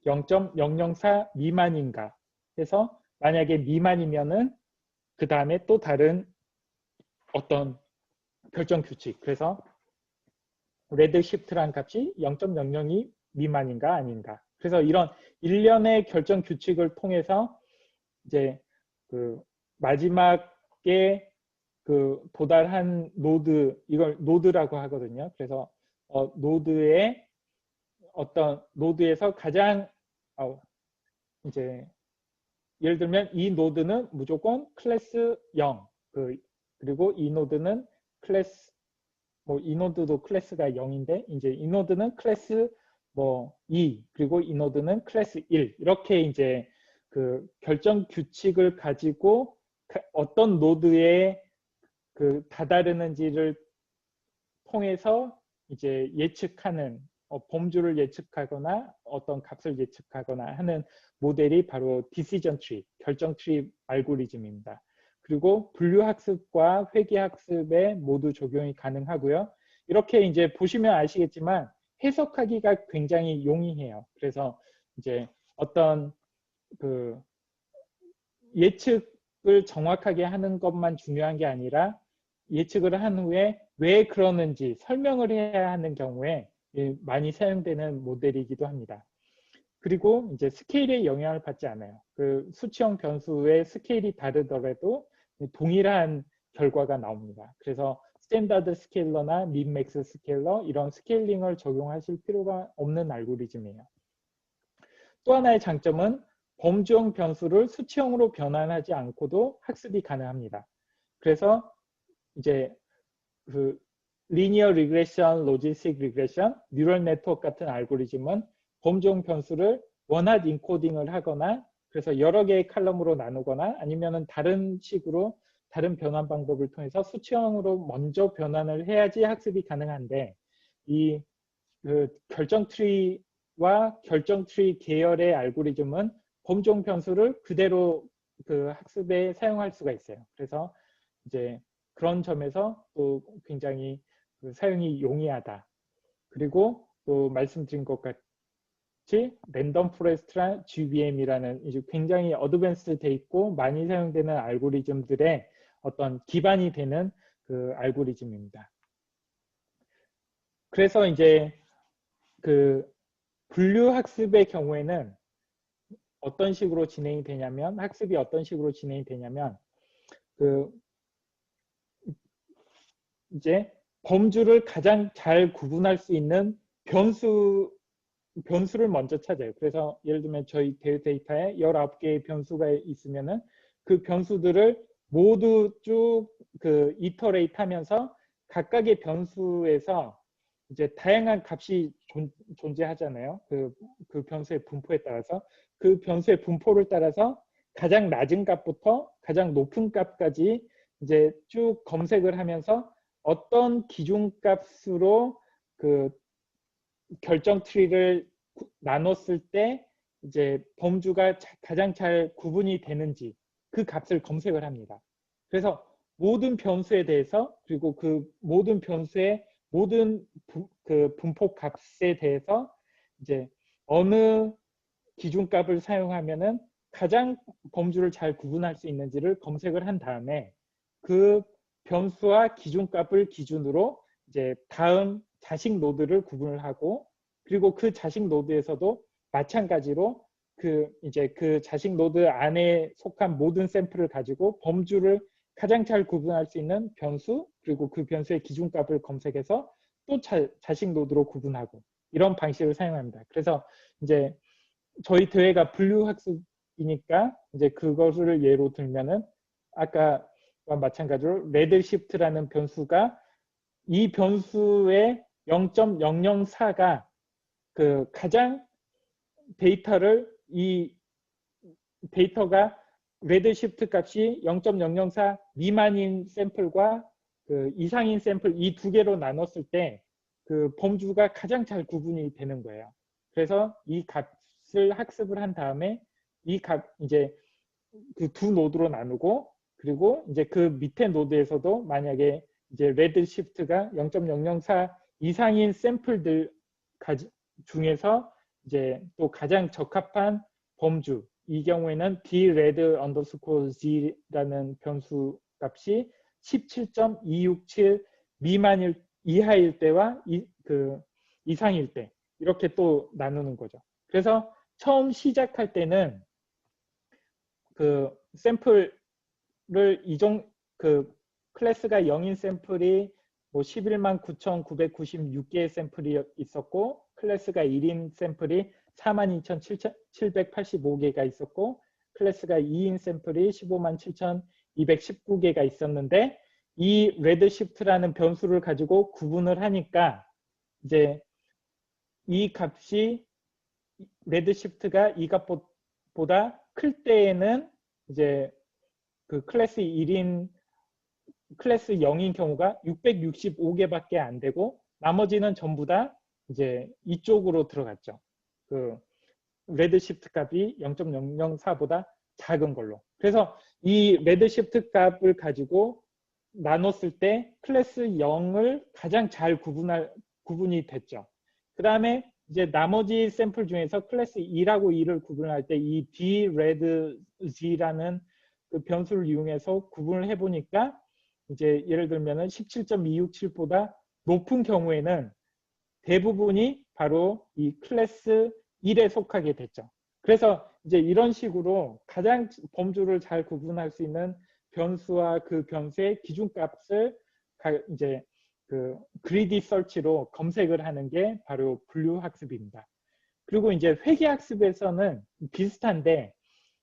0.004 미만인가 해서 만약에 미만이면은 그 다음에 또 다른 어떤 결정 규칙, 그래서 레드시프트란 값이 0.002 미만인가 아닌가, 그래서 이런 일련의 결정 규칙을 통해서 이제 그 마지막에 그 도달한 노드, 이걸 노드라고 하거든요. 그래서 노드의 어떤 노드에서 가장 이제 예를 들면 이 노드는 무조건 클래스 0, 그리고 이 노드는 클래스 뭐 이 노드도 클래스가 0인데 이제 이 노드는 클래스 뭐 2, 그리고 이 노드는 클래스 1, 이렇게 이제 그 결정 규칙을 가지고 어떤 노드에 그 다다르는지를 통해서 이제 예측하는 범주를 예측하거나 어떤 값을 예측하거나 하는 모델이 바로 디시전 트리, 결정 트리 알고리즘입니다. 그리고 분류학습과 회귀학습에 모두 적용이 가능하고요. 이렇게 이제 보시면 아시겠지만 해석하기가 굉장히 용이해요. 그래서 이제 어떤 그 예측을 정확하게 하는 것만 중요한 게 아니라 예측을 한 후에 왜 그러는지 설명을 해야 하는 경우에 많이 사용되는 모델이기도 합니다. 그리고 이제 스케일에 영향을 받지 않아요. 그 수치형 변수의 스케일이 다르더라도 동일한 결과가 나옵니다. 그래서 스탠다드 스케일러나 민맥스 스케일러 이런 스케일링을 적용하실 필요가 없는 알고리즘이에요. 또 하나의 장점은 범주형 변수를 수치형으로 변환하지 않고도 학습이 가능합니다. 그래서 이제 그 리니어 리그레션, 로지스틱 리그레션, 뉴럴 네트워크 같은 알고리즘은 범주형 변수를 원핫 인코딩을 하거나 그래서 여러 개의 칼럼으로 나누거나 아니면은 다른 식으로 다른 변환 방법을 통해서 수치형으로 먼저 변환을 해야지 학습이 가능한데 이 그 결정 트리와 결정 트리 계열의 알고리즘은 범주형 변수를 그대로 그 학습에 사용할 수가 있어요. 그래서 이제 그런 점에서 또 굉장히 그 사용이 용이하다. 그리고 또 말씀드린 것 같이 랜덤 포레스트랑 GBM이라는 이제 굉장히 어드밴스 돼 있고 많이 사용되는 알고리즘들의 어떤 기반이 되는 그 알고리즘입니다. 그래서 이제 그 분류 학습의 경우에는 어떤 식으로 진행이 되냐면 학습이 어떤 식으로 진행이 되냐면 그 이제 범주를 가장 잘 구분할 수 있는 변수를 먼저 찾아요. 그래서 예를 들면 저희 데이터에 19개의 변수가 있으면은 그 변수들을 모두 쭉 그 이터레이트 하면서 각각의 변수에서 이제 다양한 값이 존재하잖아요. 그 변수의 분포에 따라서 그 변수의 분포를 따라서 가장 낮은 값부터 가장 높은 값까지 이제 쭉 검색을 하면서 어떤 기준값으로 그 결정 트리를 나눴을 때 이제 범주가 가장 잘 구분이 되는지 그 값을 검색을 합니다. 그래서 모든 변수에 대해서 그리고 그 모든 변수의 모든 그 분포 값에 대해서 이제 어느 기준값을 사용하면은 가장 범주를 잘 구분할 수 있는지를 검색을 한 다음에 그 변수와 기준값을 기준으로 이제 다음 자식 노드를 구분을 하고 그리고 그 자식 노드에서도 마찬가지로 이제 그 자식 노드 안에 속한 모든 샘플을 가지고 범주를 가장 잘 구분할 수 있는 변수 그리고 그 변수의 기준값을 검색해서 또 자식 노드로 구분하고 이런 방식을 사용합니다. 그래서 이제 저희 대회가 분류학습이니까 이제 그것을 예로 들면은 아까와 마찬가지로 레드시프트라는 변수가 이 변수의 0.004가 그 가장 이 데이터가 레드시프트 값이 0.004 미만인 샘플과 그 이상인 샘플 이 두 개로 나눴을 때 그 범주가 가장 잘 구분이 되는 거예요. 그래서 이 값을 학습을 한 다음에 이 값 이제 그 두 노드로 나누고 그리고 이제 그 밑에 노드에서도 만약에 이제 레드시프트가 0.004 이상인 샘플들 중에서 이제 또 가장 적합한 범주 이 경우에는 d_red_z라는 변수 값이 17.267 이하일 때와 이상일 때 이렇게 또 나누는 거죠. 그래서 처음 시작할 때는 그 샘플을 그 클래스가 0인 샘플이 뭐 11만 9,996개의 샘플이 있었고 클래스가 1인 샘플이 42,785개가 있었고 클래스가 2인 샘플이 15만 7,219개가 있었는데 이 레드시프트라는 변수를 가지고 구분을 하니까 이제 이 값이 레드시프트가 이 값보다 클 때에는 이제 그 클래스 0인 경우가 665개밖에 안 되고 나머지는 전부 다 이제 이쪽으로 들어갔죠. 그 레드시프트 값이 0.004보다 작은 걸로. 그래서 이 레드시프트 값을 가지고 나눴을 때 클래스 0을 가장 잘 구분이 됐죠. 그 다음에 이제 나머지 샘플 중에서 클래스 2라고 2를 구분할 때 이 d_red_z라는 그 변수를 이용해서 구분을 해보니까 이제 예를 들면은 17.267보다 높은 경우에는 대부분이 바로 이 클래스 1에 속하게 됐죠. 그래서 이제 이런 식으로 가장 범주를 잘 구분할 수 있는 변수와 그 변수의 기준값을 이제 그 그리디 서치로 검색을 하는 게 바로 분류 학습입니다. 그리고 이제 회계 학습에서는 비슷한데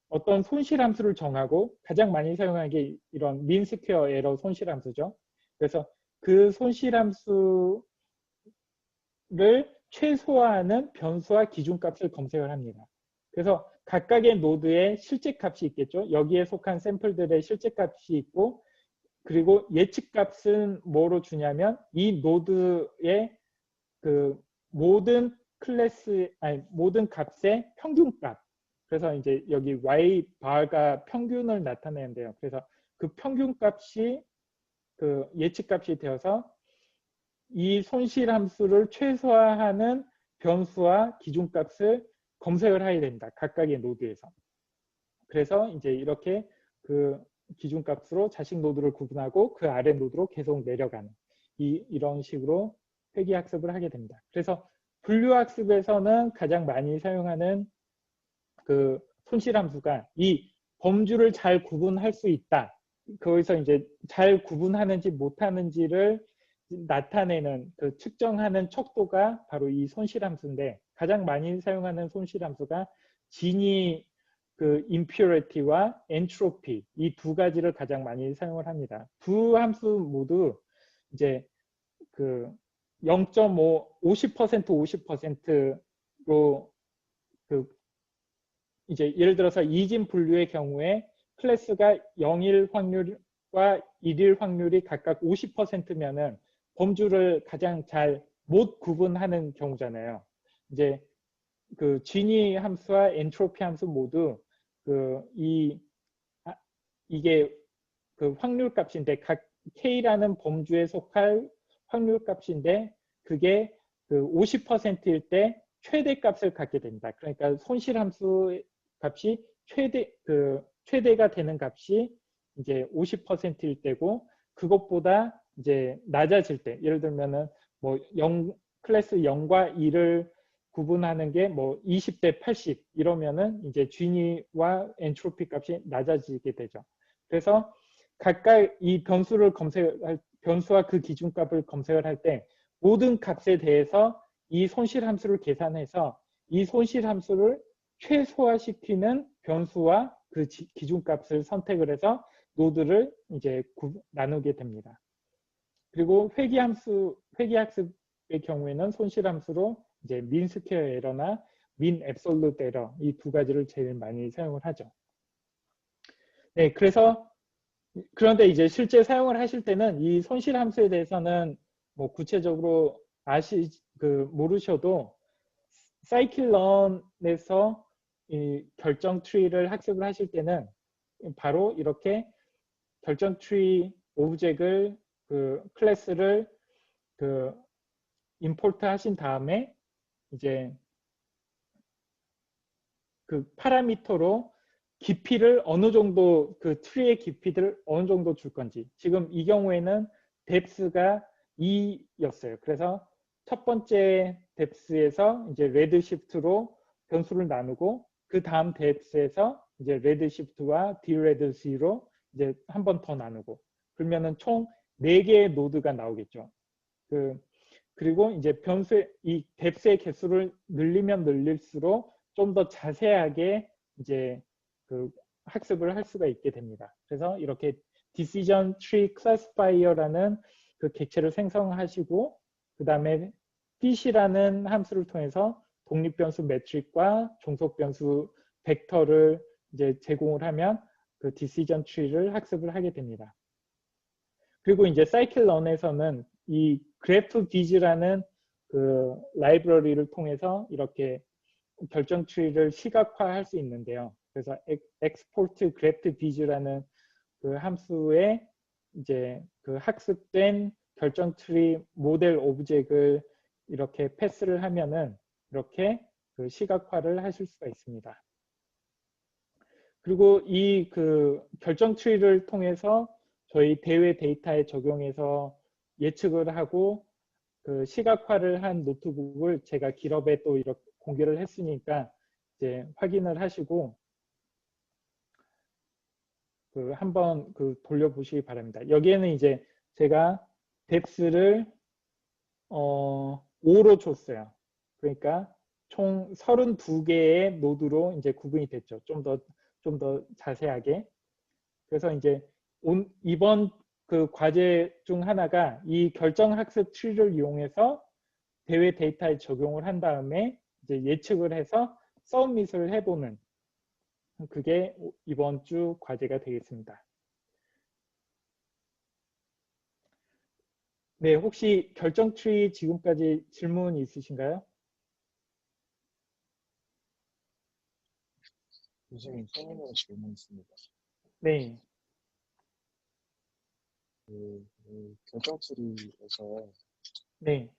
어떤 손실 함수를 정하고 가장 많이 사용하는 게 이런 민 스퀘어 에러 손실 함수죠. 그래서 그 손실 함수를 최소화하는 변수와 기준값을 검색을 합니다. 그래서 각각의 노드에 실제값이 있겠죠. 여기에 속한 샘플들의 실제값이 있고 그리고 예측값은 뭐로 주냐면 이 노드의 그 모든 모든 값의 평균값. 그래서 이제 여기 y bar가 평균을 나타내는데요. 그래서 그 평균값이 그 예측값이 되어서 이 손실 함수를 최소화하는 변수와 기준값을 검색을 해야 됩니다. 각각의 노드에서. 그래서 이제 이렇게 그 기준값으로 자식 노드를 구분하고 그 아래 노드로 계속 내려가는 이런 식으로 회귀학습을 하게 됩니다. 그래서 분류학습에서는 가장 많이 사용하는 그 손실함수가 이 범주를 잘 구분할 수 있다. 거기서 이제 잘 구분하는지 못하는지를 나타내는 그 측정하는 척도가 바로 이 손실함수인데 가장 많이 사용하는 손실함수가 지니 그 impurity와 entropy 이 두 가지를 가장 많이 사용을 합니다. 두 함수 모두 이제 그 0.5, 50%로 그 이제 예를 들어서 이진 분류의 경우에 클래스가 0일 확률과 1일 확률이 각각 50%면은 범주를 가장 잘 못 구분하는 경우잖아요. 이제 그 지니 함수와 엔트로피 함수 모두 이게 그 확률 값인데 각 K라는 범주에 속할 확률 값인데 그게 그 50%일 때 최대 값을 갖게 됩니다. 그러니까 손실 함수 값이 최대가 되는 값이 이제 50%일 때고 그것보다 이제 낮아질 때 예를 들면은 뭐 클래스 0과 2를 구분하는 게 뭐 20대 80 이러면은 이제 지니와 엔트로피 값이 낮아지게 되죠. 그래서 각각 이 변수와 그 기준값을 검색을 할 때 모든 값에 대해서 이 손실 함수를 계산해서 이 손실 함수를 최소화시키는 변수와 그 기준값을 선택을 해서 노드를 이제 나누게 됩니다. 그리고 회귀학습 경우에는 손실함수로 이제 민 스퀘어 에러나 민 앱솔루트 에러 이 두 가지를 제일 많이 사용을 하죠. 네, 그런데 이제 실제 사용을 하실 때는 이 손실함수에 대해서는 뭐 구체적으로 모르셔도 사이클런에서 이 결정 트리를 학습을 하실 때는 바로 이렇게 결정 트리 오브젝을 클래스를 임포트 하신 다음에 이제 파라미터로 깊이를 어느 정도 트리의 깊이를 어느 정도 줄 건지, 지금 이 경우에는 depth가 2였어요. 그래서 첫 번째 depth에서 이제 레드시프트로 변수를 나누고 그 다음 depth에서 이제 레드시프트와 dredC로 이제 한 번 더 나누고, 그러면은 총 4개의 노드가 나오겠죠. 그리고 이제 이 depth의 개수를 늘리면 늘릴수록 좀 더 자세하게 이제 학습을 할 수가 있게 됩니다. 그래서 이렇게 Decision Tree Classifier라는 객체를 생성하시고, 그 다음에 fit이라는 함수를 통해서 독립변수 매트릭과 종속변수 벡터를 이제 제공을 하면 Decision Tree를 학습을 하게 됩니다. 그리고 이제 Scikit-learn에서는 이 GraphViz라는 라이브러리를 통해서 이렇게 결정 트리를 시각화할 수 있는데요. 그래서 export GraphViz라는 함수에 이제 학습된 결정 트리 모델 오브젝을 이렇게 패스를 하면은 이렇게 시각화를 하실 수가 있습니다. 그리고 이 결정 트리를 통해서 저희 대외 데이터에 적용해서 예측을 하고 시각화를 한 노트북을 제가 GitHub에 또 이렇게 공개를 했으니까 이제 확인을 하시고 한번 돌려보시기 바랍니다. 여기에는 이제 제가 depth를 5로 줬어요. 그러니까 총 32개의 노드로 이제 구분이 됐죠. 좀 더 자세하게. 그래서 이제 이번 과제 중 하나가 이 결정학습 트리를 이용해서 대외 데이터에 적용을 한 다음에 이제 예측을 해서 서밋을 해보는, 그게 이번 주 과제가 되겠습니다. 네, 혹시 결정 트리 지금까지 질문 있으신가요? 선생님, 선생님 질문 있습니다. 네. 결정 트리에서 네.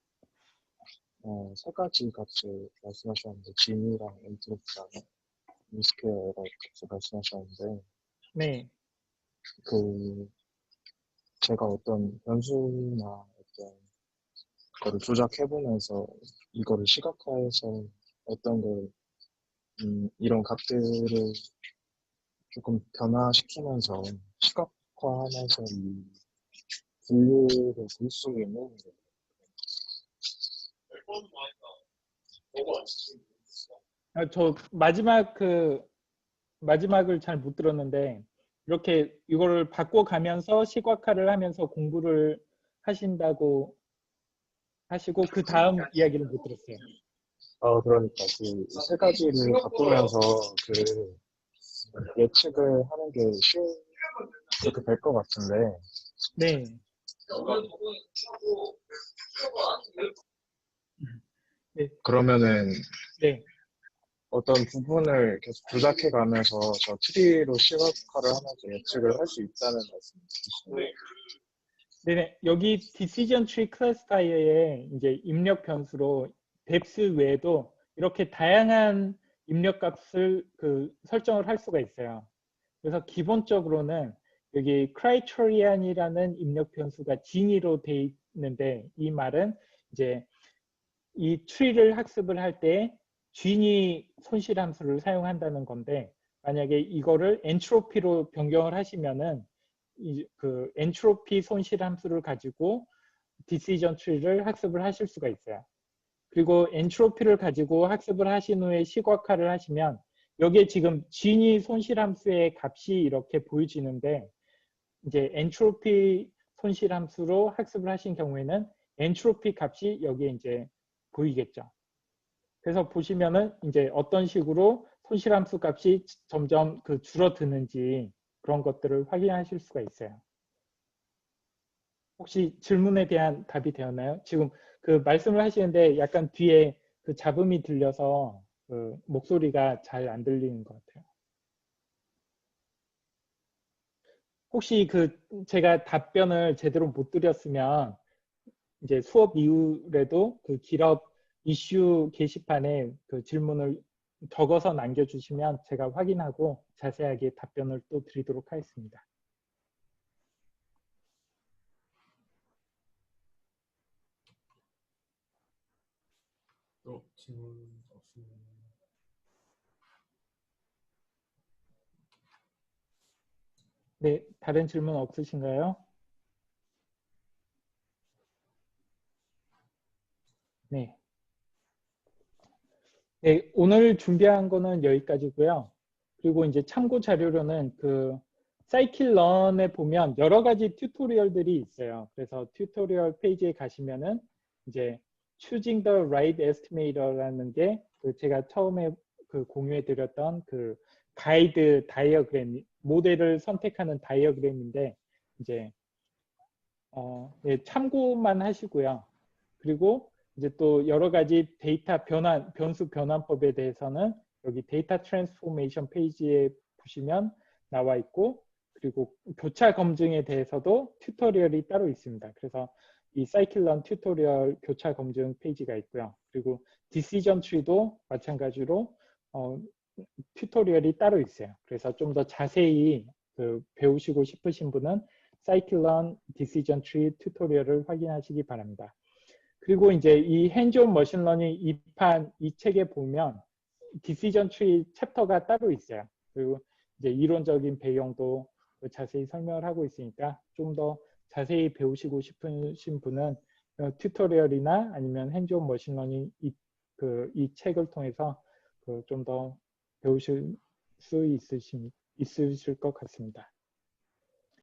세 가지 값을 말씀하셨는데, 진이랑 엔트로피랑 미스퀘어 에러 값을 말씀하셨는데, 네. 제가 어떤 변수나 어떤 거를 조작해보면서 이거를 시각화해서 어떤 걸 이런 값들을 조금 변화시키면서 시각화하면서 이 분류를 볼 수 있는 거예요. 저 마지막을 잘 못 들었는데, 이렇게 이거를 바꿔가면서 시각화를 하면서 공부를 하신다고 하시고 그 다음 이야기를 못 들었어요. 그러니까 세 가지를 바꾸면서 예측을 하는 게 그렇게 될 것 같은데. 네. 네. 그러면은 네. 어떤 부분을 계속 조작해 가면서 저 트리로 시각화를 하면서 예측을 할 수 있다는 말씀이시죠? 네, 여기 Decision Tree Classifier에 이제 입력 변수로 depth 외에도 이렇게 다양한 입력 값을 설정을 할 수가 있어요. 그래서 기본적으로는 여기 criterion이라는 입력 변수가 진위로 돼 있는데, 이 말은 이제 이 트리를 학습을 할 때 진위 손실 함수를 사용한다는 건데, 만약에 이거를 엔트로피로 변경을 하시면은 엔트로피 손실 함수를 가지고 디시전 트리를 학습을 하실 수가 있어요. 그리고 엔트로피를 가지고 학습을 하신 후에 시각화를 하시면 여기에 지금 진위 손실 함수의 값이 이렇게 보여지는데, 이제 엔트로피 손실 함수로 학습을 하신 경우에는 엔트로피 값이 여기에 이제 보이겠죠. 그래서 보시면은 이제 어떤 식으로 손실함수 값이 점점 그 줄어드는지 그런 것들을 확인하실 수가 있어요. 혹시 질문에 대한 답이 되었나요? 지금 그 말씀을 하시는데 약간 뒤에 그 잡음이 들려서 그 목소리가 잘 안 들리는 것 같아요. 혹시 그 제가 답변을 제대로 못 드렸으면 이제 수업 이후에도 그 길업 이슈 게시판에 그 질문을 적어서 남겨주시면 제가 확인하고 자세하게 답변을 또 드리도록 하겠습니다. 또 질문 없으면 네, 다른 질문 없으신가요? 네. 네, 오늘 준비한 거는 여기까지고요. 그리고 이제 참고 자료로는 그 사이클런에 보면 여러 가지 튜토리얼들이 있어요. 그래서 튜토리얼 페이지에 가시면은 이제 Choosing the Right Estimator라는 게 그 제가 처음에 그 공유해 드렸던 그 가이드 다이어그램, 모델을 선택하는 다이어그램인데 이제 예, 참고만 하시고요. 그리고 이제 또 여러 가지 데이터 변환, 변수 변환법에 대해서는 여기 데이터 트랜스포메이션 페이지에 보시면 나와 있고, 그리고 교차 검증에 대해서도 튜토리얼이 따로 있습니다. 그래서 이 사이클런 튜토리얼 교차 검증 페이지가 있고요. 그리고 디시전 트리도 마찬가지로 튜토리얼이 따로 있어요. 그래서 좀 더 자세히 그 배우시고 싶으신 분은 사이클런 디시전 트리 튜토리얼을 확인하시기 바랍니다. 그리고 이제 이 핸즈온 머신러닝 2판 이 책에 보면 디시전 트리 챕터가 따로 있어요. 그리고 이제 이론적인 배경도 자세히 설명을 하고 있으니까 좀 더 자세히 배우시고 싶으신 분은 튜토리얼이나 아니면 핸즈온 머신러닝 이 책을 통해서 좀 더 배우실 수 있으실 것 같습니다.